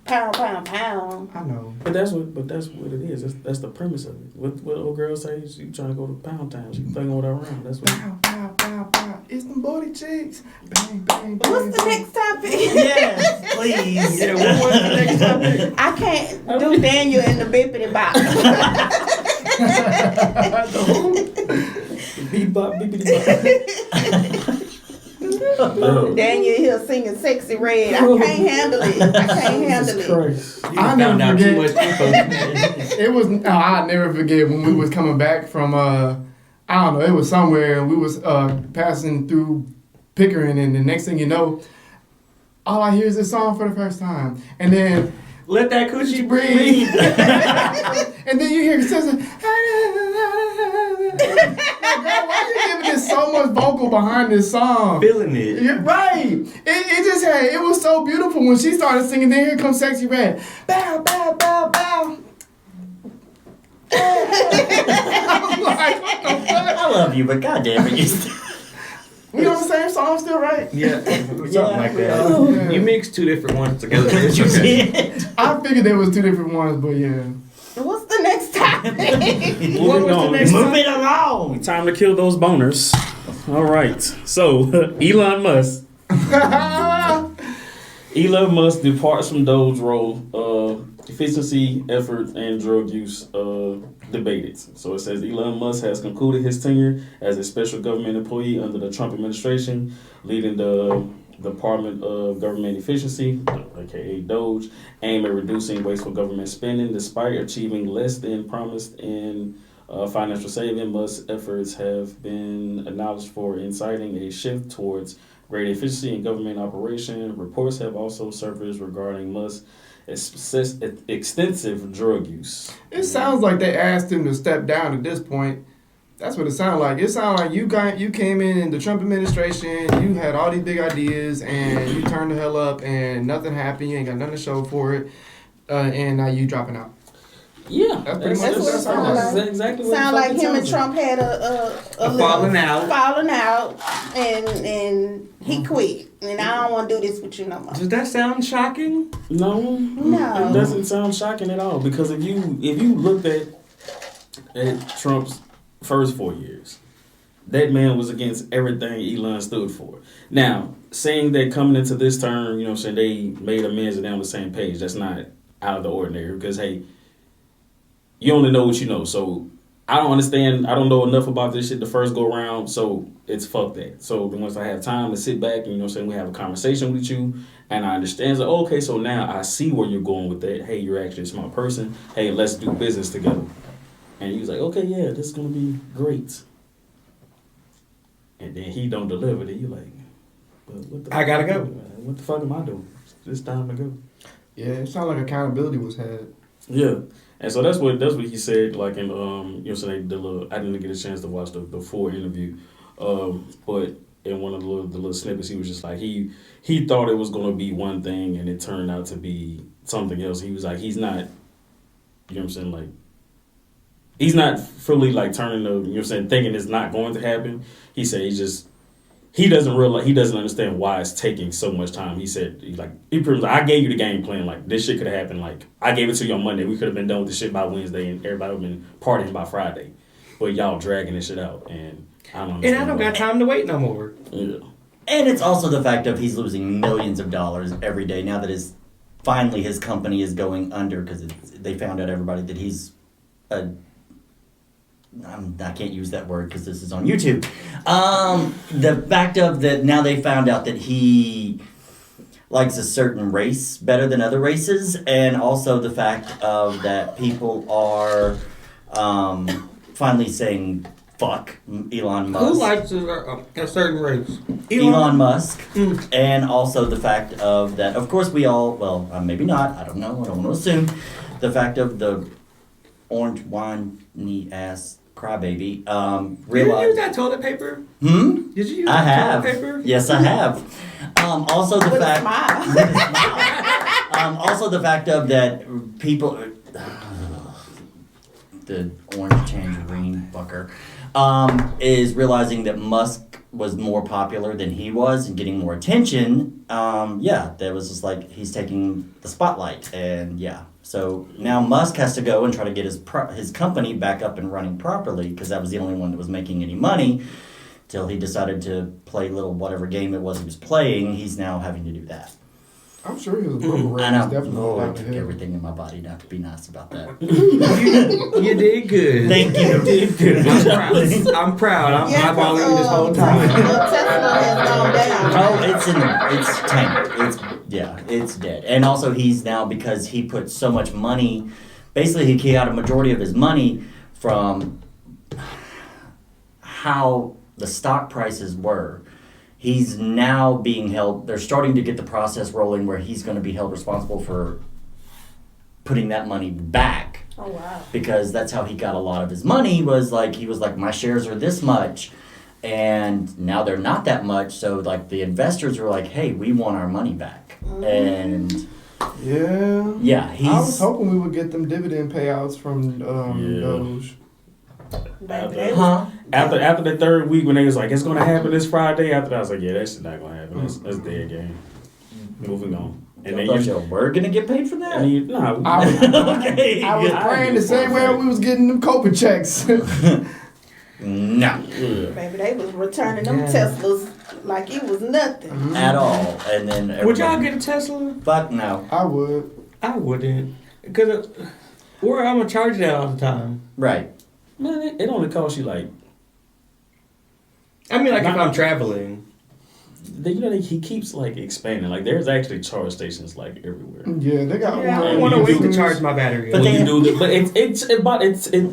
pound, pound, pound. I know. But that's what it is. That's the premise of it. What old girl say? She trying to go to Pound Town. She thinking with her around. That's what. Pow, pow, pow, pow. It's them booty cheeks. Bang, bang, bang. What's the bang. next topic? Yes, please. Yeah, what was the next topic? I can't do Daniel in the bippity box. Bebop, bippity bop. No. Daniel here singing Sexy Red. I can't handle it. I can't handle it. Christ. You I found never out too much forget. info. It was. I'll never forget when we was coming back from. I don't know. It was somewhere, and we was passing through Pickering, and the next thing you know, all I hear is this song for the first time, and then Let that coochie breathe. And then you hear it says, like, girl, why you giving this so much vocal behind this song? Feeling it. You're right. It was so beautiful when she started singing. Then here comes Sexy Red. Bow, bow, bow, bow. I was like, what the fuck? I love you, but goddamn it, We on the same song still, right? Yeah, something like that. Yeah. You mix two different ones together. It's you okay. did. I figured there was two different ones, but yeah. What's the next topic? What was the next Move it along. Time to kill those boners. All right. So, Elon Musk. Elon Musk departs from Doge role. Efficiency, effort, and drug use debated. So it says Elon Musk has concluded his tenure as a special government employee under the Trump administration, leading the Department of Government Efficiency, aka Doge, aimed at reducing wasteful government spending. Despite achieving less than promised in financial saving, Musk's efforts have been acknowledged for inciting a shift towards greater efficiency in government operation. Reports have also surfaced regarding Musk's extensive drug use. It sounds like they asked him to step down at this point. That's what it sounded like. It sounded like you came in the Trump administration, you had all these big ideas, and you turned the hell up, and nothing happened. You ain't got nothing to show for it, and now you dropping out. Yeah, That's pretty much what it sounds like. That's exactly what Sound it like him and sounds Trump had a falling out. falling out, and he quit. And I don't want to do this with you no more. Does that sound shocking? No, No. it doesn't sound shocking at all. Because if you looked at Trump's first 4 years, that man was against everything Elon stood for. Now, saying that coming into this term, you know what I'm saying, they made amends and they're on the same page, that's not out of the ordinary. Because, hey, you only know what you know. So, I don't understand. I don't know enough about this shit the first go around. So, it's fuck that. So, once I have time to sit back and, you know what I'm saying, we have a conversation with you and I understand, it's like, okay, so now I see where you're going with that. Hey, you're actually a smart person. Hey, let's do business together. And he was like, okay, yeah, this is going to be great. And then he don't deliver it. You like, but what the I gotta fuck go. What the fuck am I doing? It's time to go. Yeah, it sounded like accountability was had. Yeah. And so that's what he said, like in you know what I'm saying, I didn't get a chance to watch the full interview. But in one of the little snippets he was just like he thought it was gonna be one thing and it turned out to be something else. He was like he's not, you know what I'm saying, like he's not fully like turning the, you know what I'm saying, thinking it's not going to happen. He said he doesn't understand why it's taking so much time. He said, I gave you the game plan. Like, this shit could have happened. Like, I gave it to you on Monday. We could have been done with this shit by Wednesday, and everybody would have been partying by Friday. But y'all dragging this shit out, and I don't understand. And I don't got time to wait no more. Yeah. And it's also the fact of he's losing millions of dollars every day now that finally his company is going under because they found out everybody that he's I can't use that word because this is on YouTube. The fact of that now they found out that he likes a certain race better than other races, and also the fact of that people are finally saying fuck Elon Musk. Who likes a certain race? Elon Musk. And also the fact of that, of course we all, well, maybe not, I don't know, I don't want to assume, the fact of the orange wine-y ass crybaby Did you use that toilet paper? Did you use I that have. toilet paper? Yes, I have. Also the With a fact. smile. With a smile. Also the fact of that people. The orange tangerine fucker is realizing that Musk was more popular than he was and getting more attention. That was just like he's taking the spotlight, and yeah. So now Musk has to go and try to get his company back up and running properly because that was the only one that was making any money till he decided to play little whatever game it was he was playing. He's now having to do that. I'm sure his broker I rate is know. definitely Oh, down I the took hill. everything in my body not to be nice about that. You did good. Thank you. You did good. I'm proud. I'm eyeballing you this whole time. Tesla has gone down. Oh, it's tanked. It's dead. And also he's now, because he put so much money, basically he got a majority of his money from how the stock prices were. He's now being held, they're starting to get the process rolling where he's going to be held responsible for putting that money back. Oh wow. Because that's how he got a lot of his money, was like, he was like, my shares are this much, and now they're not that much, so like the investors were like, hey, we want our money back. And yeah, he's, I was hoping we would get them dividend payouts from Doge. After the third week when they was like, it's gonna happen this Friday, after that I was like, yeah, that shit's not gonna happen. That's dead game. Moving on. And then we're gonna get paid for that? I was praying the same way we was getting them Copa checks. No. Baby, they was returning them Teslas like it was nothing. At all. And then would y'all get a Tesla? Fuck no. I would. I wouldn't. Because where I'm gonna charge that all the time. Right. Man, it only costs you like. I mean, like if I'm traveling. He keeps like expanding. Like there's actually charge stations like everywhere. Yeah, they got. Yeah, I want to wait to charge my battery. But it's about the same.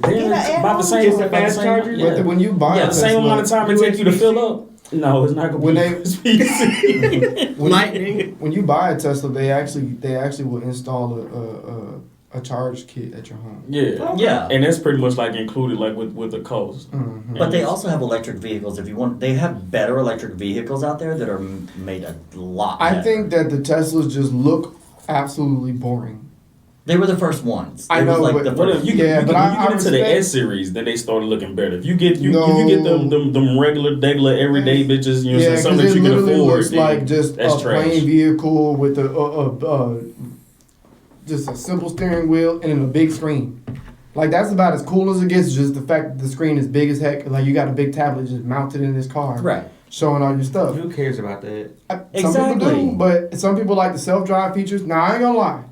It's a fast charger. Yeah. But when you buy the same amount of time it takes you to fill up. No, it's not gonna be. Lightning. When you buy a Tesla, they actually will install a charge kit at your home. Yeah. Yeah. And that's pretty much like included like with the cost. Mm-hmm. But they also have electric vehicles. If you want, they have better electric vehicles out there that are made a lot better. I think that the Teslas just look absolutely boring. They were the first ones. I know, but if you get into the S series, then they started looking better. If you get them regular everyday bitches, you know, something that you can afford. Looks like just a trash. plain vehicle with just a simple steering wheel and then a big screen. Like that's about as cool as it gets. Just the fact that the screen is big as heck. Like you got a big tablet just mounted in this car, right? Showing all your stuff. Who cares about that? Some people do, but some people like the self-drive features. Now I ain't gonna lie.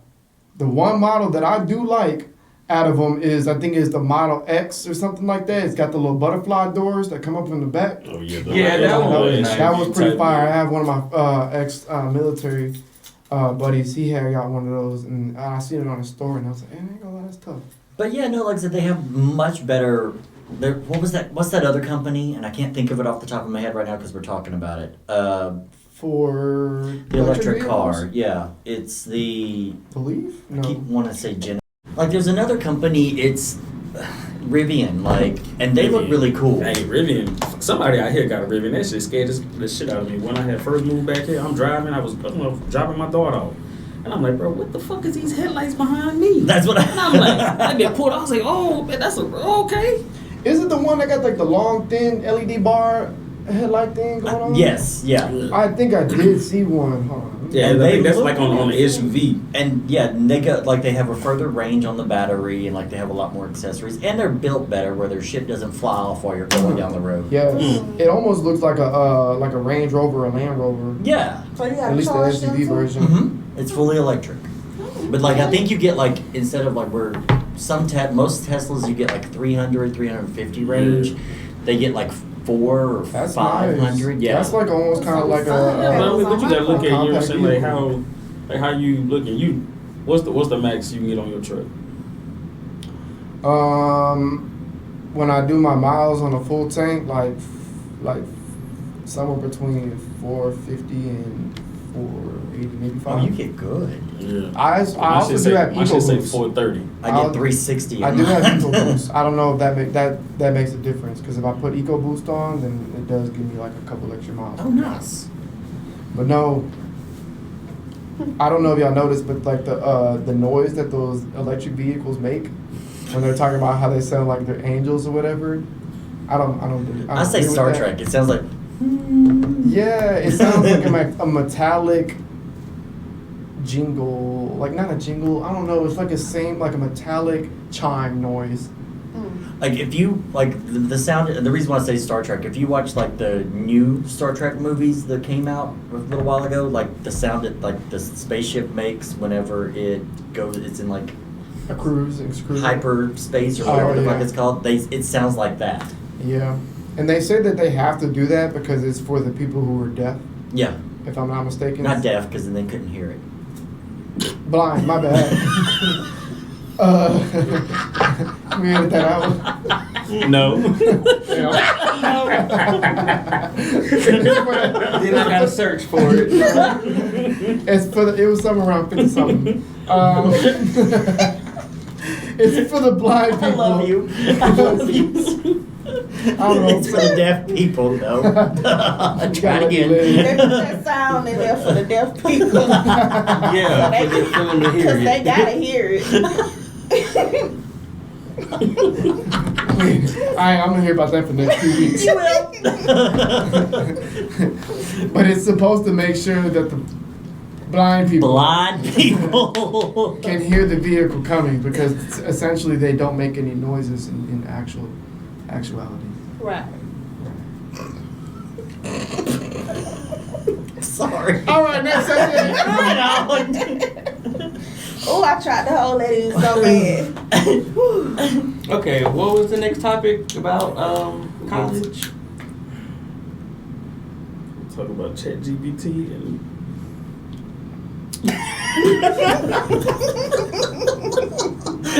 The one model that I do like out of them is, I think it's the Model X or something like that. It's got the little butterfly doors that come up in the back. Oh yeah, that was pretty fire. I have one of my ex-military buddies. He had got one of those, and I seen it on the store, and I was like, "Man, I ain't gonna lie, that's tough." But yeah, no, like I said, they have much better. What was that? What's that other company? And I can't think of it off the top of my head right now because we're talking about it. For the electric car, yeah, it's the. Believe? No. I keep want to say Gen. Like, there's another company. It's Rivian, like, and they look really cool. Hey, Rivian. Somebody out here got a Rivian. That shit scared the shit out of me. When I had first moved back here, I'm driving. I was dropping my daughter off. And I'm like, bro, what the fuck is these headlights behind me? That's what and I'm like, I get pulled. I was like, oh, man, that's okay. Is it the one that got like the long, thin LED bar headlight thing going on? Yes, yeah. I think I did see one. Hold on. Yeah, I think that's like on the SUV. And yeah, they got like, they have a further range on the battery, and like they have a lot more accessories, and they're built better where their shit doesn't fly off while you're going down the road. Yeah, it almost looks like a Range Rover or Land Rover. Yeah. So you got at least the SUV version. Mm-hmm. It's fully electric. But like, I think you get like, instead of like where most Teslas you get like 300, 350 range, they get like 400 or 500. Nice. Yeah, that's like almost kind of like But you gotta look at, you know what I'm saying, like compact how you looking. What's the max you can get on your truck? When I do my miles on a full tank, like somewhere between 450 and 480, maybe 500. Oh, you get good. Yeah. I also do have I should say EcoBoost. 430. I get 360. I do have EcoBoost. I don't know if that makes a difference, because if I put EcoBoost on, then it does give me like a couple extra miles. Oh, nice. But no, I don't know if y'all noticed, but like the noise that those electric vehicles make when they're talking about how they sound like they're angels or whatever. I say Star Trek. It sounds like. Yeah, it sounds like a metallic jingle, like not a jingle. I don't know. It's like like a metallic chime noise. Like if you like the sound, the reason why I say Star Trek, if you watch like the new Star Trek movies that came out a little while ago, like the sound that like the spaceship makes whenever it's in like A cruise. hyperspace or whatever the fuck it's called. It sounds like that. Yeah, and they say that they have to do that because it's for the people who are deaf. Yeah. If I'm not mistaken. Not deaf, because then they couldn't hear it. Blind. My bad. Can we edit that out? No. Then I gotta search for it. It was somewhere around 50 something. It's for the blind people. I love you. I love you. I don't know. It's for the deaf people, though. Try it again. They put that sound in there for the deaf people. Yeah, for them to hear Because it. they gotta hear it. I'm gonna hear about that for the next 2 weeks. You will. But it's supposed to make sure that the blind people can hear the vehicle coming, because essentially they don't make any noises in actuality. Right. Sorry. All right, next segment. Right on. Oh, I tried to hold that in so bad. Okay, what was the next topic about college? Talk about Chat GPT and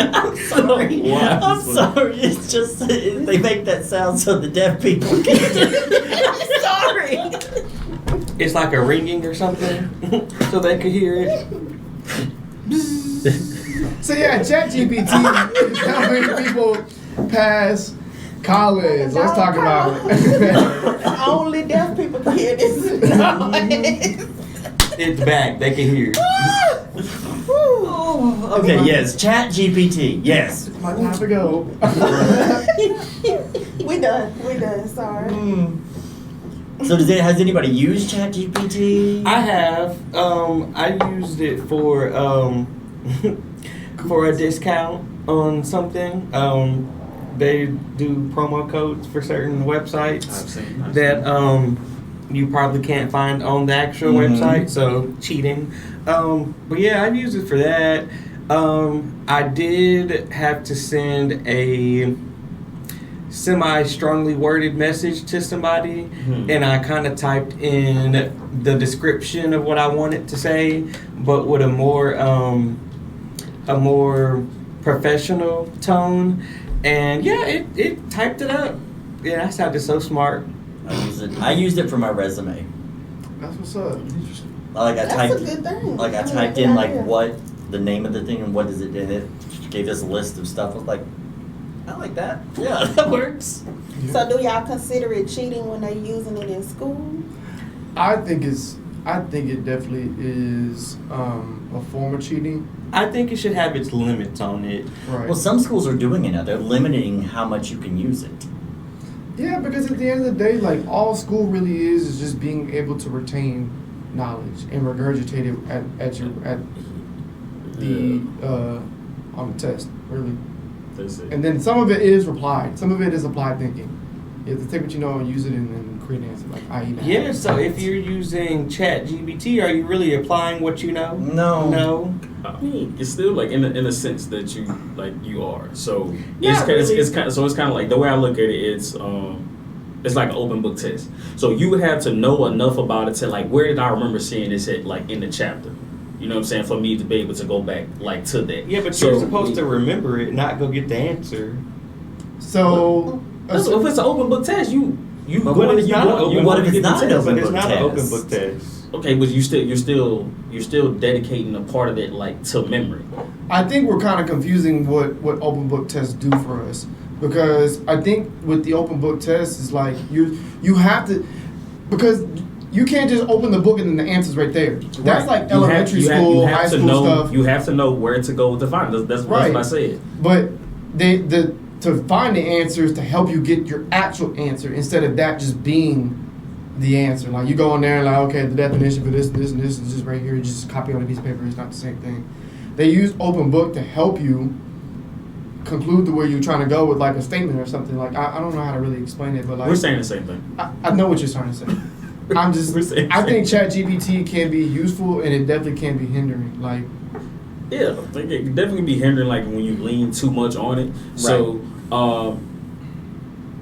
I'm sorry. Why? I'm sorry. It's just they make that sound so the deaf people can hear it. I'm sorry. It's like a ringing or something, so they could hear it. So yeah, Chat GPT is helping people pass college. Let's talk about it. Only deaf people can hear this noise. It's back. They can hear it. Okay, yes, Chat GPT, yes. My time to go. We done, sorry. So has anybody used Chat GPT? I have. I used it for for a discount on something. They do promo codes for certain websites I've seen that you probably can't find on the actual website, so cheating. But yeah, I've used it for that. I did have to send a semi-strongly worded message to somebody, and I kind of typed in the description of what I wanted to say, but with a more professional tone. And yeah, it typed it up. Yeah, I sounded so smart. I used it for my resume. That's what's up. That's a good thing. Like I typed in like what the name of the thing and what does it do, and it gave us a list of stuff. I was like, I like that. Yeah, that works. So do y'all consider it cheating when they're using it in school? I think it definitely is a form of cheating. I think it should have its limits on it. Right. Well, some schools are doing it now. They're limiting how much you can use it. Yeah, because at the end of the day, like, all school really is just being able to retain knowledge and regurgitate it on the test, really. That's it. And then some of it is applied. Some of it is applied thinking. You have to take what you know and use it and then create an answer, like i.e. math. Yeah, so if you're using Chat GPT, are you really applying what you know? No. I mean, it's still like in a sense that you are. So Not really. it's kind of like the way I look at it. It's like an open book test. So you would have to know enough about it to like, where did I remember seeing this at, like in the chapter? You know what I'm saying? For me to be able to go back like to that. Yeah, but you're supposed to remember it, not go get the answer. So If it's an open book test, you But go in it's and you not an go. open what if book it's not an test. open But it's book not an open test? book test. Okay, but you're still dedicating a part of it like to memory. I think we're kind of confusing what open book tests do for us, because I think with the open book test is like you have to, because you can't just open the book and then the answer's right there. That's like elementary school, high school stuff. You have to know where to go to find it. That's what I said. But to find the answers to help you get your actual answer instead of that just being the answer. Like you go in there and like, okay, the definition for this and this and this is just right here. You just copy on a piece of paper. It's not the same thing. They use open book to help you conclude to where you're trying to go with like a statement or something. Like I don't know how to really explain it, but like We're saying the same thing. I know what you're trying to say. I think Chat GPT can be useful and it definitely can be hindering. Like yeah, I think it can definitely be hindering like when you lean too much on it. Right. So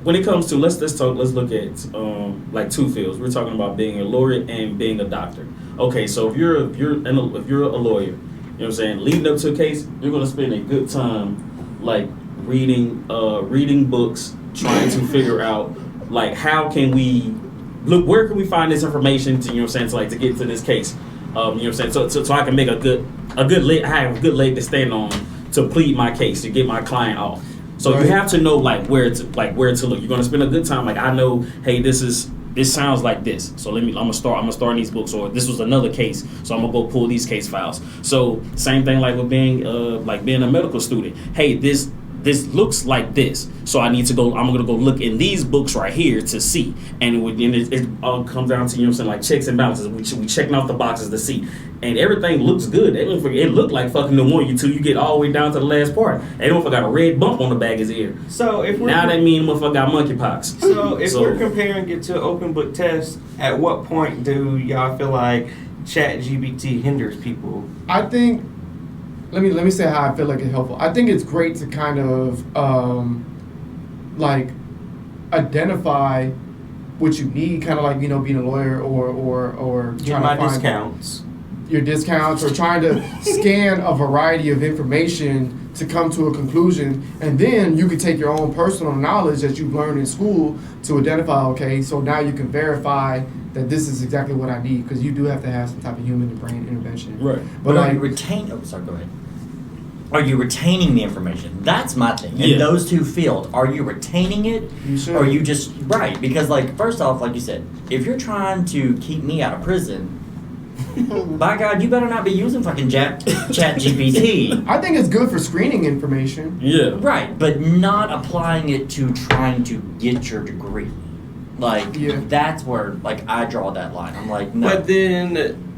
when it comes to let's look at like two fields. We're talking about being a lawyer and being a doctor. Okay, so if you're a lawyer, you know what I'm saying, leading up to a case, you're gonna spend a good time like reading books, trying to figure out like how can we look, where can we find this information to, you know what I'm saying, to get to this case. You know what I'm saying? So I can make a good leg. I have a good leg to stand on to plead my case, to get my client off. So you have to know where to look. You're gonna spend a good time. Like I know, hey, this sounds like this. So I'm gonna start in these books, or this was another case, so I'm gonna go pull these case files. So same thing like with being a medical student. Hey, this looks like this, so I'm gonna go look in these books right here to see, and it all comes down to, you know what I'm saying, like checks and balances. We checking off the boxes to see, and everything looks good. It looked like fucking pneumonia until you get all the way down to the last part. And motherfucker got a red bump on the back of his ear. So if now that means motherfucker got monkeypox. So if we're comparing it to an open book test, at what point do y'all feel like Chat GPT hinders people? I think. Let me say how I feel like it's helpful. I think it's great to kind of identify what you need, kind of like, being a lawyer or Get trying my to find discounts. your discounts, or trying to scan a variety of information to come to a conclusion, and then you can take your own personal knowledge that you've learned in school to identify, okay, so now you can verify that this is exactly what I need, because you do have to have some type of human brain intervention. Right. But are you go ahead. Are you retaining the information? That's my thing. In those two fields, are you retaining it? You should. Or are you just, right, because first off, like you said, if you're trying to keep me out of prison, by God, you better not be using fucking Chat GPT. I think it's good for screening information. Yeah. Right, but not applying it to trying to get your degree. That's where, I draw that line. I'm like, no. But then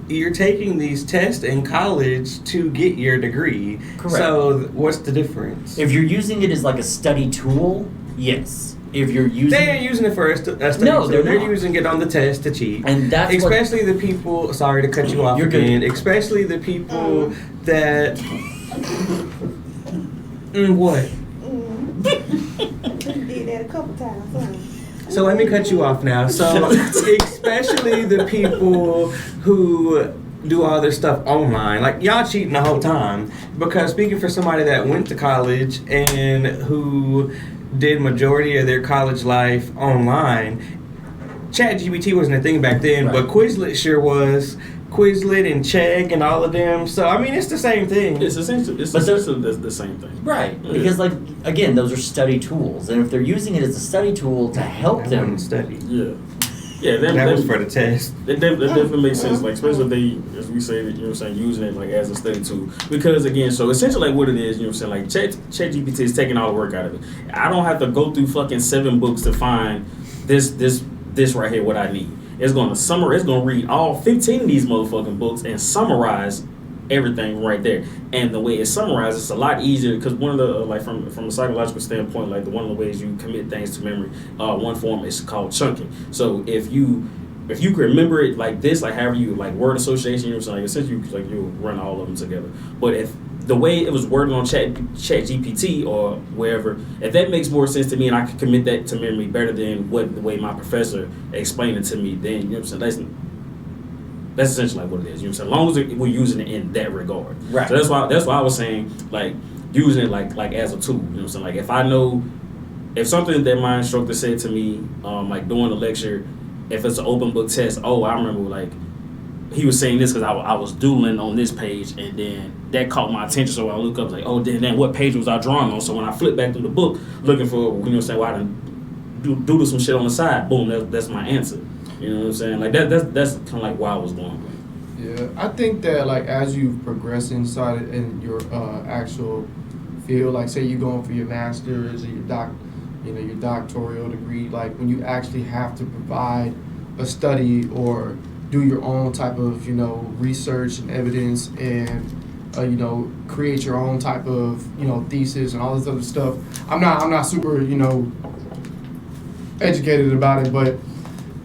you're taking these tests in college to get your degree. Correct. So what's the difference? If you're using it as a study tool, yes. If you're using They ain't using it for a study No, tool. they're They're not. using it on the test to cheat. And that's especially the people, sorry to cut you off You're again, good. especially the people that... what? You did that a couple times, huh? So let me cut you off now. So especially the people who do all their stuff online, y'all cheating the whole time. Because speaking for somebody that went to college and who did majority of their college life online, Chat GPT wasn't a thing back then, Right. but Quizlet sure was. Quizlet and Chegg and all of them. So I mean, it's the same thing. It's essentially the same thing. Right, Yeah. because again, those are study tools, and if they're using it as a study tool to help I them, wouldn't study. Yeah. That was for the test. That definitely makes sense, especially if they, as we say, you know what I'm saying, using it as a study tool. Because again, so essentially what it is, you know what I'm saying, Chat GPT is taking all the work out of it. I don't have to go through fucking 7 books to find this right here, what I need. It's gonna read all 15 of these motherfucking books and summarize everything right there. And the way it's summarized, it's a lot easier, because one of the from a psychological standpoint, one of the ways you commit things to memory, one form is called chunking. So if you can remember it like this, however you word association, you know what I'm saying, essentially you'll run all of them together. But if the way it was worded on Chat GPT or wherever, if that makes more sense to me and I can commit that to memory better than the way my professor explained it to me, then, you know what I'm saying, that's essentially what it is. You know what I'm saying? As long as we're using it in that regard. Right. So that's why I was saying, using it as a tool. You know what I'm saying? If I know, if something that my instructor said to me, during the lecture, if it's an open book test, I remember he was saying this because I was doodling on this page, and then that caught my attention. So I look up then what page was I drawing on? So when I flip back through the book looking for, you know what I'm saying, I done doodle some shit on the side, boom, that's my answer. You know what I'm saying? That's kind of where I was going. Yeah, I think that as you progress inside in your actual field, say you're going for your master's or your doctoral degree, when you actually have to provide a study or do your own type of research and evidence and create your own type of thesis and all this other stuff. I'm not super educated about it, but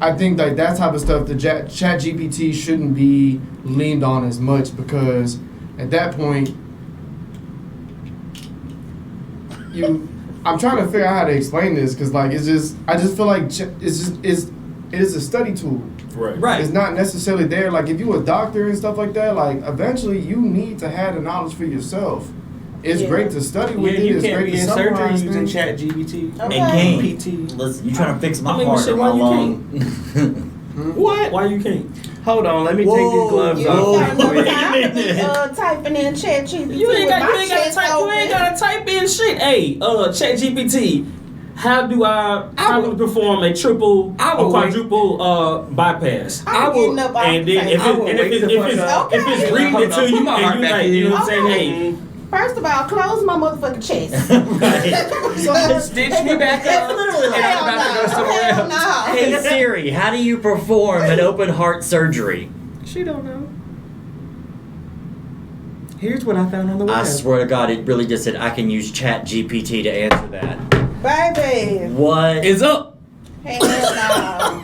I think that type of stuff, the Chat GPT shouldn't be leaned on as much, because at that point, I'm trying to figure out how to explain this, because I just feel like it is a study tool. Right. It's not necessarily there. If you're a doctor and stuff like that, eventually you need to have the knowledge for yourself. It's great to study with it. You It's can't great be to in surgery summarize using things. Chat GPT. Okay. and game. PT. Listen, you trying to fix my I mean, heart shit, or why my you lung? What? Why you can't? Hold on, let me take these gloves You off. ain't got no time typing in Chat GPT. You ain't gotta type in shit. Hey, Chat GPT. How do I perform a triple or quadruple bypass? I'm getting up off And the then if table. it's reading it to you and you like, you know what I'm saying? Hey, First of all, close my motherfucking chest. Right. So stitch me back up. Literally And I'm about to go somewhere Hell else. no. Hey Siri, how do you perform an open heart surgery? She don't know. Here's what I found on the web. I swear to God, it really just said I can use Chat GPT to answer that. Baby. What? it's up. Hell no.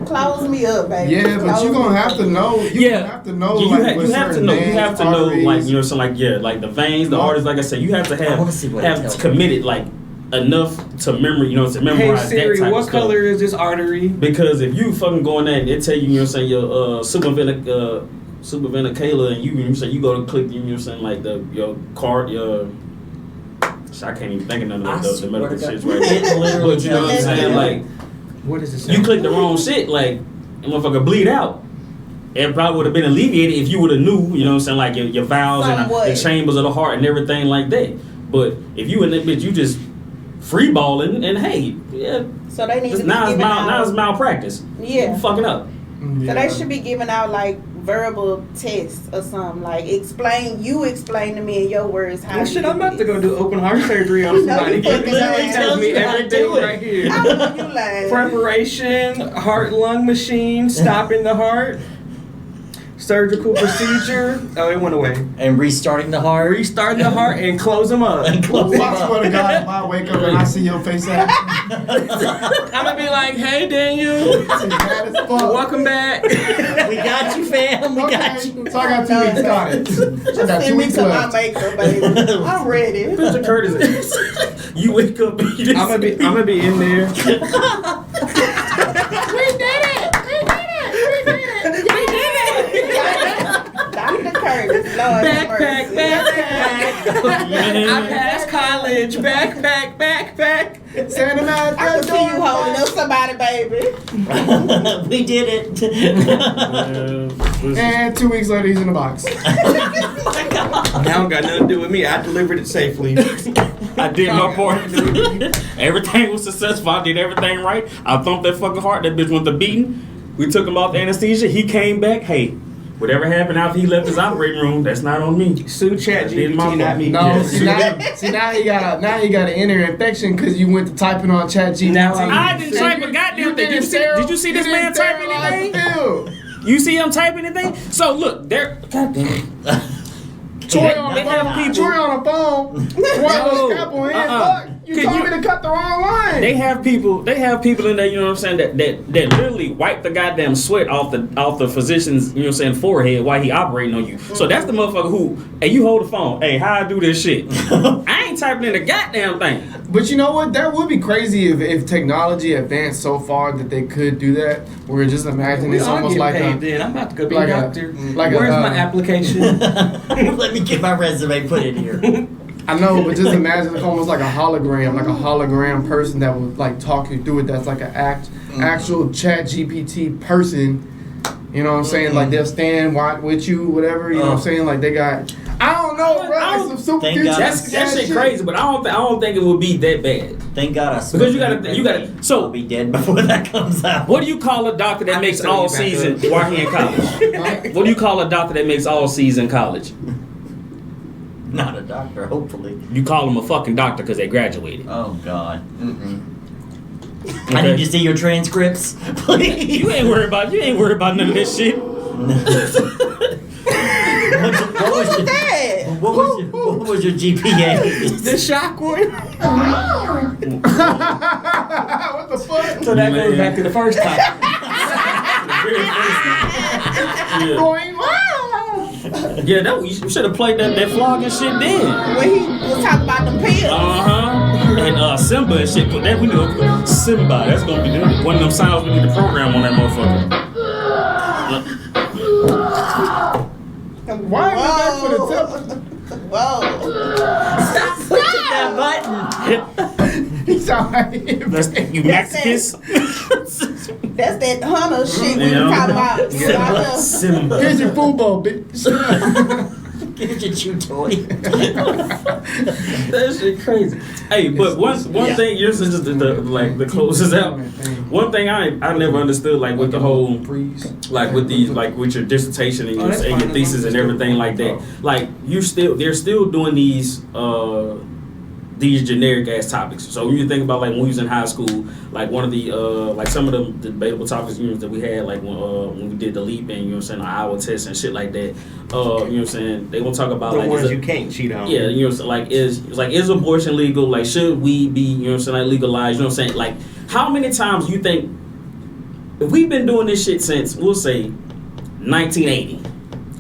Close me up, baby. Yeah, but you're gonna have to know. You have to know. You like, have to know. You have to know, like, you know, so like, yeah, like the veins, the arteries. Like I said, you have to I wanna see what it have tells committed like enough to memory, you know, to memorize Hey Siri, that type what of stuff. color is this artery? Because if you fucking go in there and they tell you, you know, what I'm saying your supervena Kaila, and you say you go to click, you know, what I'm saying like your card, your. I can't even think of none of the medical shit right It now. literally But you know what I'm tells saying, you. like. What is this? You click the wrong shit, like, and motherfucker bleed out. It probably would have been alleviated if you would have knew, you know what I'm saying, like your valves and Somewhat. the chambers of the heart and everything like that. But if you in that bitch, you just free balling and hey, yeah. So they need to be Now giving it's out. malpractice. Yeah. You fucking up. So they should be giving out like verbal tests or something. Like explain to me in your words how. Well, shit, I'm about to go do open heart surgery on No, somebody. you It fucking literally lying. tells me Tells you how to everything do it. right here. I know you lying. Preparation, heart-lung machine, stopping the heart, surgical procedure. Oh, it went away. And restarting the heart. Restart the heart and close them up. And close them I swear to up. God, if I wake up and I see your face out, I'm gonna be like, hey Daniel, it's bad as fuck. welcome back. We got you, fam. We got you. So I got 2 weeks started. I got 2 Send me weeks to my left. makeup, baby. I'm ready. Mr. Curtis, you wake up and you just I'm gonna be in there. We did it. Dr. Curtis, Lord have Backpack, mercy. backpack. I passed college. Backpack. Send him out I can that see you door. holding up somebody, baby. We did it. And 2 weeks later, he's in the box. Now don't got nothing to do with me. I delivered it safely. I did my part. Everything was successful. I did everything right. I thumped that fucking heart. That bitch went to beating. We took him off the anesthesia. He came back. Hey, whatever happened after he left his operating room, that's not on me. Sue Chat I did my GPT, not part. me. No, Yes. see now he got an inner infection because you went to typing on Chat GPT. Now I'm- I didn't type a goddamn thing. Did you see this man type anything? anything? You see him type anything? So look, there. Goddamn it. Troy on the They have phone. people- Troy on the phone. Troy No. was scalpel in. Uh-uh. Look, you Can told you- me to cut the wrong line. They have people in there, you know what I'm saying, that literally wipe the goddamn sweat off the physician's, you know what I'm saying, forehead while he operating on you. So that's the motherfucker who, hey, you hold the phone. Hey, how I do this shit? I ain't typing in the goddamn thing. But you know what? That would be crazy if technology advanced so far that they could do that. Where just imagine We it's all almost get like paid a. then. I'm about to go be like a a- doctor. like a, Where's my application? Let me get my resume put in here. I know, but just imagine like almost like a hologram person that would like talk you through it. That's like an actual Chat GPT person. You know what I'm saying? Like they'll stand with you, whatever. You know what I'm saying? Like they got. I don't know, bro. It's some super Thank future. God. That shit crazy, but I don't think it would be that bad. Thank God I Because you gotta. So I'll be dead before that comes out. what do you call a doctor that I makes can sew all you back season up. while he in college? What do you call a doctor that makes all season college? Not a doctor, hopefully. You call them a fucking doctor because they graduated. Oh God. Mm-mm. I Okay. need to see your transcripts, please. You ain't worried about none of this shit. Who's that? What was your GPA? The shock one. What the fuck? So that goes Man. back to the first time. Yeah, you should have played that flogging shit then. When he was talking about them pills. And Simba and shit. Put that we need to put Simba. That's gonna be one of them sounds we need to program on that motherfucker. Why am I back for the tip? Whoa. Stop pushing that button. He sound like him. You Mexicans. That's that hunter shit we You know? were talking about. Yeah. Simba. Here's your football, bitch. Get your chew toy. That shit crazy. Hey, but one thing, yours is just the closes out. One thing I never understood, like with the whole, like with these, like with your dissertation and your thesis and everything like that. Like they're still doing these generic ass topics. So when you think about like when we was in high school, like one of the like some of the debatable topics that we had, like when we did the leap and the Iowa test and shit like that. They will talk about The like ones you can't cheat on. yeah, is abortion legal? Like should we be like legalized? Like how many times you think if we've been doing this shit since we'll say 1980?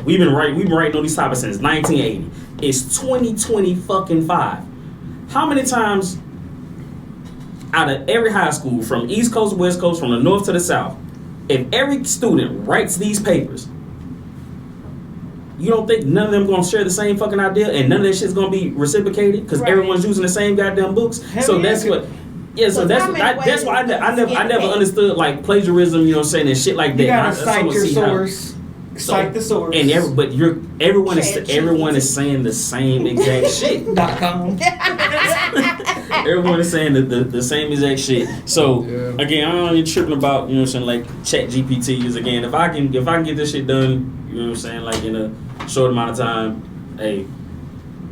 We've been writing on these topics since 1980. It's 2025. How many times out of every high school, from East Coast to West Coast, from the North to the South, if every student writes these papers, you don't think none of them going to share the same fucking idea and none of that shit's going to be reciprocated because everyone's using the same goddamn books? So that's what... Yeah, so that's why I never understood like plagiarism, and shit like that. You gotta cite your source. Cite the source. And everyone is saying the same exact shit. .com. Everyone is saying the same exact shit. So again, I'm only tripping about like Chat GPT is again. If I can get this shit done, like in a short amount of time, hey,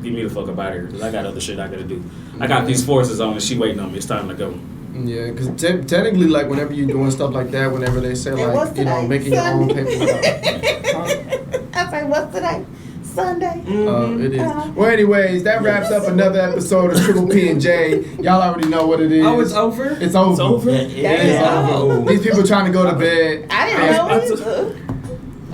get me the fuck up out of here because I got other shit I gotta do. I got these forces on and she waiting on me. It's time to go. Yeah, because technically, like, whenever you're doing stuff like that, whenever they say, like, making your own paper. I say, what's today? Sunday. It is. Well, anyways, that wraps up another episode of Triple P&J. Y'all already know what it is. Oh, it's over? It's over. It's over? It's over. These people trying to go to bed. I didn't know either.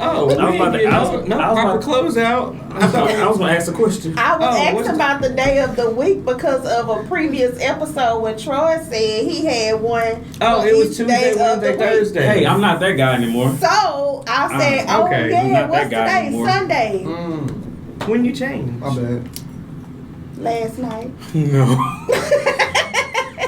Oh, proper closeout. I was going to ask a question. I was asked about the day of the week because of a previous episode when Troy said he had one. Oh, it was Tuesday, Wednesday, Thursday. Hey, I'm not that guy anymore. So I said, okay, what's today? Anymore. Sunday. When you changed? My bad. Last night. No.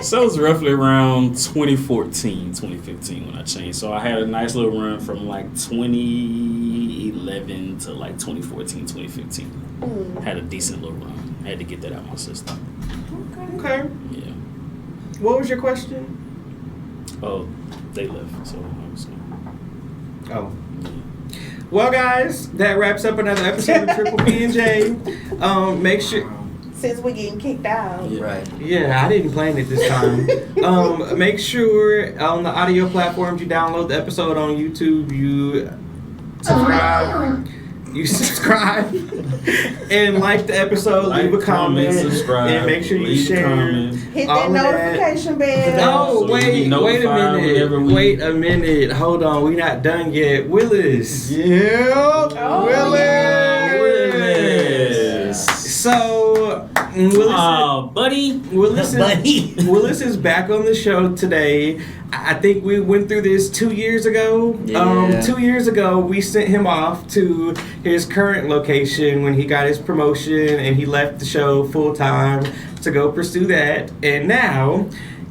So it was roughly around 2014, 2015 when I changed. So I had a nice little run from like 2011 to like 2014, 2015. Had a decent little run. I had to get that out of my system. Okay. Yeah. What was your question? Oh, they left. So I was Oh. Well, guys, that wraps up another episode of Triple P&J. Make sure... Since we're getting kicked out. Right. Yeah, I didn't plan it this time. Make sure on the audio platforms you download the episode on YouTube. You subscribe and like the episode. Leave a comment, subscribe, and make sure you share. Hit that notification bell. Oh, So wait a minute. Hold on, we not done yet. Willis. Yeah. Willis. So, Willis is back on the show today. I think we went through this 2 years ago. Yeah. 2 years ago, we sent him off to his current location when he got his promotion and he left the show full time to go pursue that. And now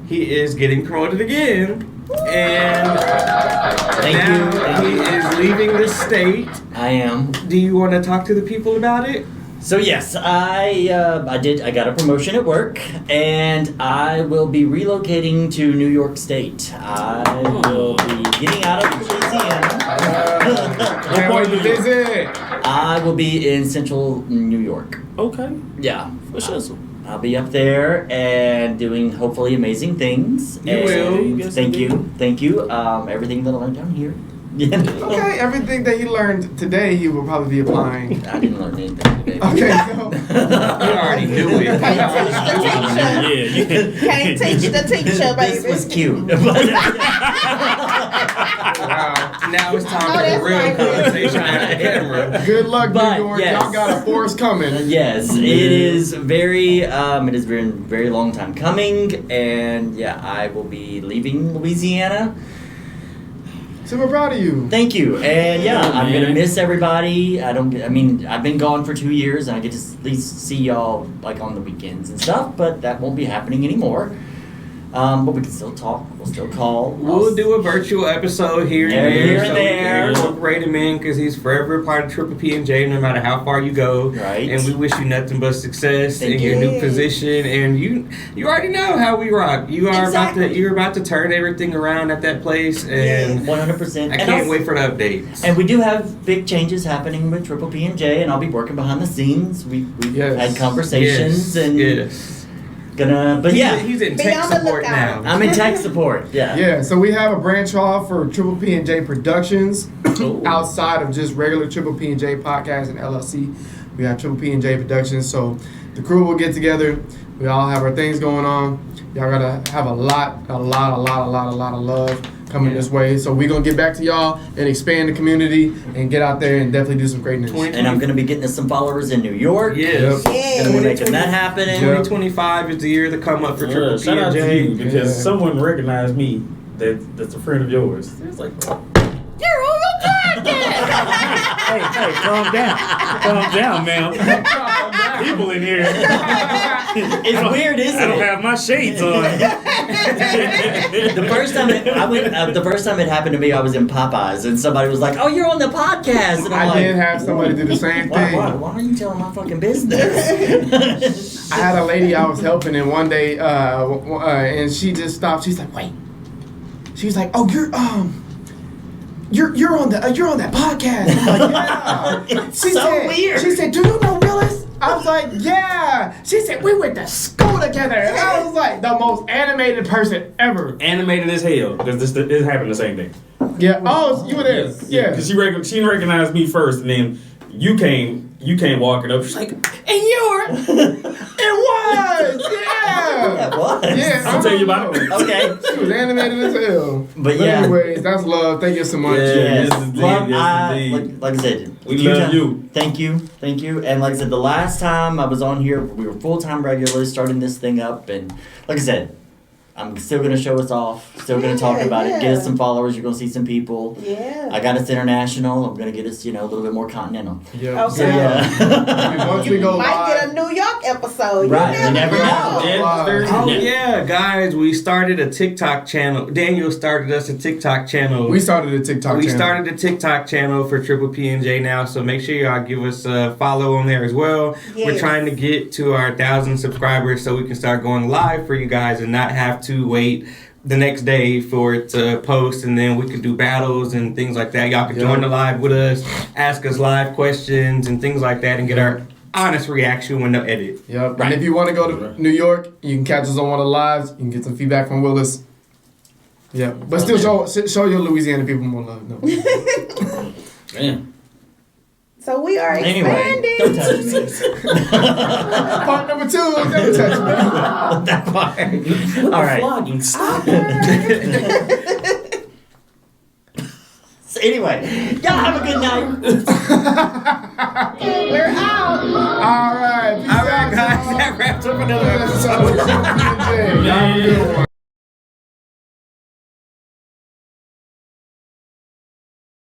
he is getting promoted again. And now he is leaving the state. I am. Do you want to talk to the people about it? So yes, I got a promotion at work, and I will be relocating to New York State. I will be getting out of Louisiana. Can't wait to visit. I will be in central New York. Okay. Yeah. For sure. I'll be up there and doing hopefully amazing things. You will. Thank you. Everything that I learned down here. Yeah. Okay, everything that you learned today, you will probably be applying. I didn't learn anything today. Okay, so. You already knew it. Can't teach the teacher, baby. This was cute. Wow. Now it's time for the real conversation after camera. Good luck, But, New York. yes. Y'all got a force coming. Yes, it is very. It has been a very long time coming, and yeah, I will be leaving Louisiana. Super proud of you. Thank you, and yeah, Yeah, I'm man. gonna miss everybody. I've been gone for 2 years, and I get to at least see y'all like on the weekends and stuff, but that won't be happening anymore. But we can still talk. We'll still call. We'll do a virtual episode here and there. Here and so there. we can incorporate him in because he's forever a part of Triple P&J no matter how far you go. Right. And we wish you nothing but success Thank in you. your new position. And you already know how we rock. You're about to turn everything around at that place. And 100%. I can't wait for the updates. And we do have big changes happening with Triple P&J, and I'll be working behind the scenes. We've had conversations and He's in Be tech on the support lookout. now. I'm in tech support. Yeah. Yeah, so we have a branch off for Triple P&J Productions outside of just regular Triple P&J Podcast and LLC. We have Triple P&J Productions, so the crew will get together. We all have our things going on. Y'all gotta have a lot of love coming this way. So we're gonna get back to y'all and expand the community and get out there and definitely do some greatness. And I'm gonna be getting us some followers in New York. Yes. Yeah. Gonna be making that happen. 2025 is the year to come up for Triple Shout out to P&J. you because someone recognized me that's a friend of yours. It's like, You're on the podcast. hey, calm down, ma'am. People in here. It's weird, isn't I don't it? have my shades on. The first time it happened to me, I was in Popeyes, and somebody was like, "Oh, you're on the podcast," and I'm I like, did have somebody do the same thing. Why are you telling my fucking business? I had a lady I was helping, and one day, and she just stopped. She's like, "Wait." She's like, "Oh, you're on that podcast." I'm like, "Yeah." It's so weird. She said, "Do you know Willis?" I was like, "Yeah." She said, "We went to school together." And I was like, the most animated person ever. Animated as hell because this happened the same day. Yeah. Oh, you were there. Yeah. Because she recognized me first, and then you came walking up. She's like, "And you're." It was. Yeah. That was. Yeah. I'll tell you about it. Okay. She was animated as hell. But yeah. Anyways, that's love. Thank you so much. Yeah. Yes. Yes, indeed. Love, Yes, indeed. like I said, We huge love time. you. Thank you. And like I said, the last time I was on here, we were full-time regulars starting this thing up. And like I said, I'm still going to show us off. Still going to talk about it. Get us some followers. You're going to see some people. Yeah. I got us international. I'm going to get us, a little bit more continental. Yeah. Okay. So, yeah. Once we go Might live, get a New York episode. Right, you never know. Oh yeah, guys, we started a TikTok channel. Daniel started us a TikTok channel. we started a TikTok We channel. started a TikTok channel for Triple P&J now, so make sure y'all give us a follow on there as well. Yes. We're trying to get to our 1,000 subscribers so we can start going live for you guys and not have to wait the next day for it to post, and then we can do battles and things like that. Y'all can join the live with us, ask us live questions and things like that, and get our honest reaction when they edit. Yep. And if you want to go to New York, you can catch us on one of the lives. You can get some feedback from Willis. Yeah. But still show your Louisiana people more love. No. Damn. So we are Anyway, expanding. don't touch me. Part number 2, don't touch me. That part. All right. Flogging. Stop. So anyway, y'all have a good night. We're out. All right. Peace All right, out, guys, y'all. that wraps up another episode. Y'all have a good one.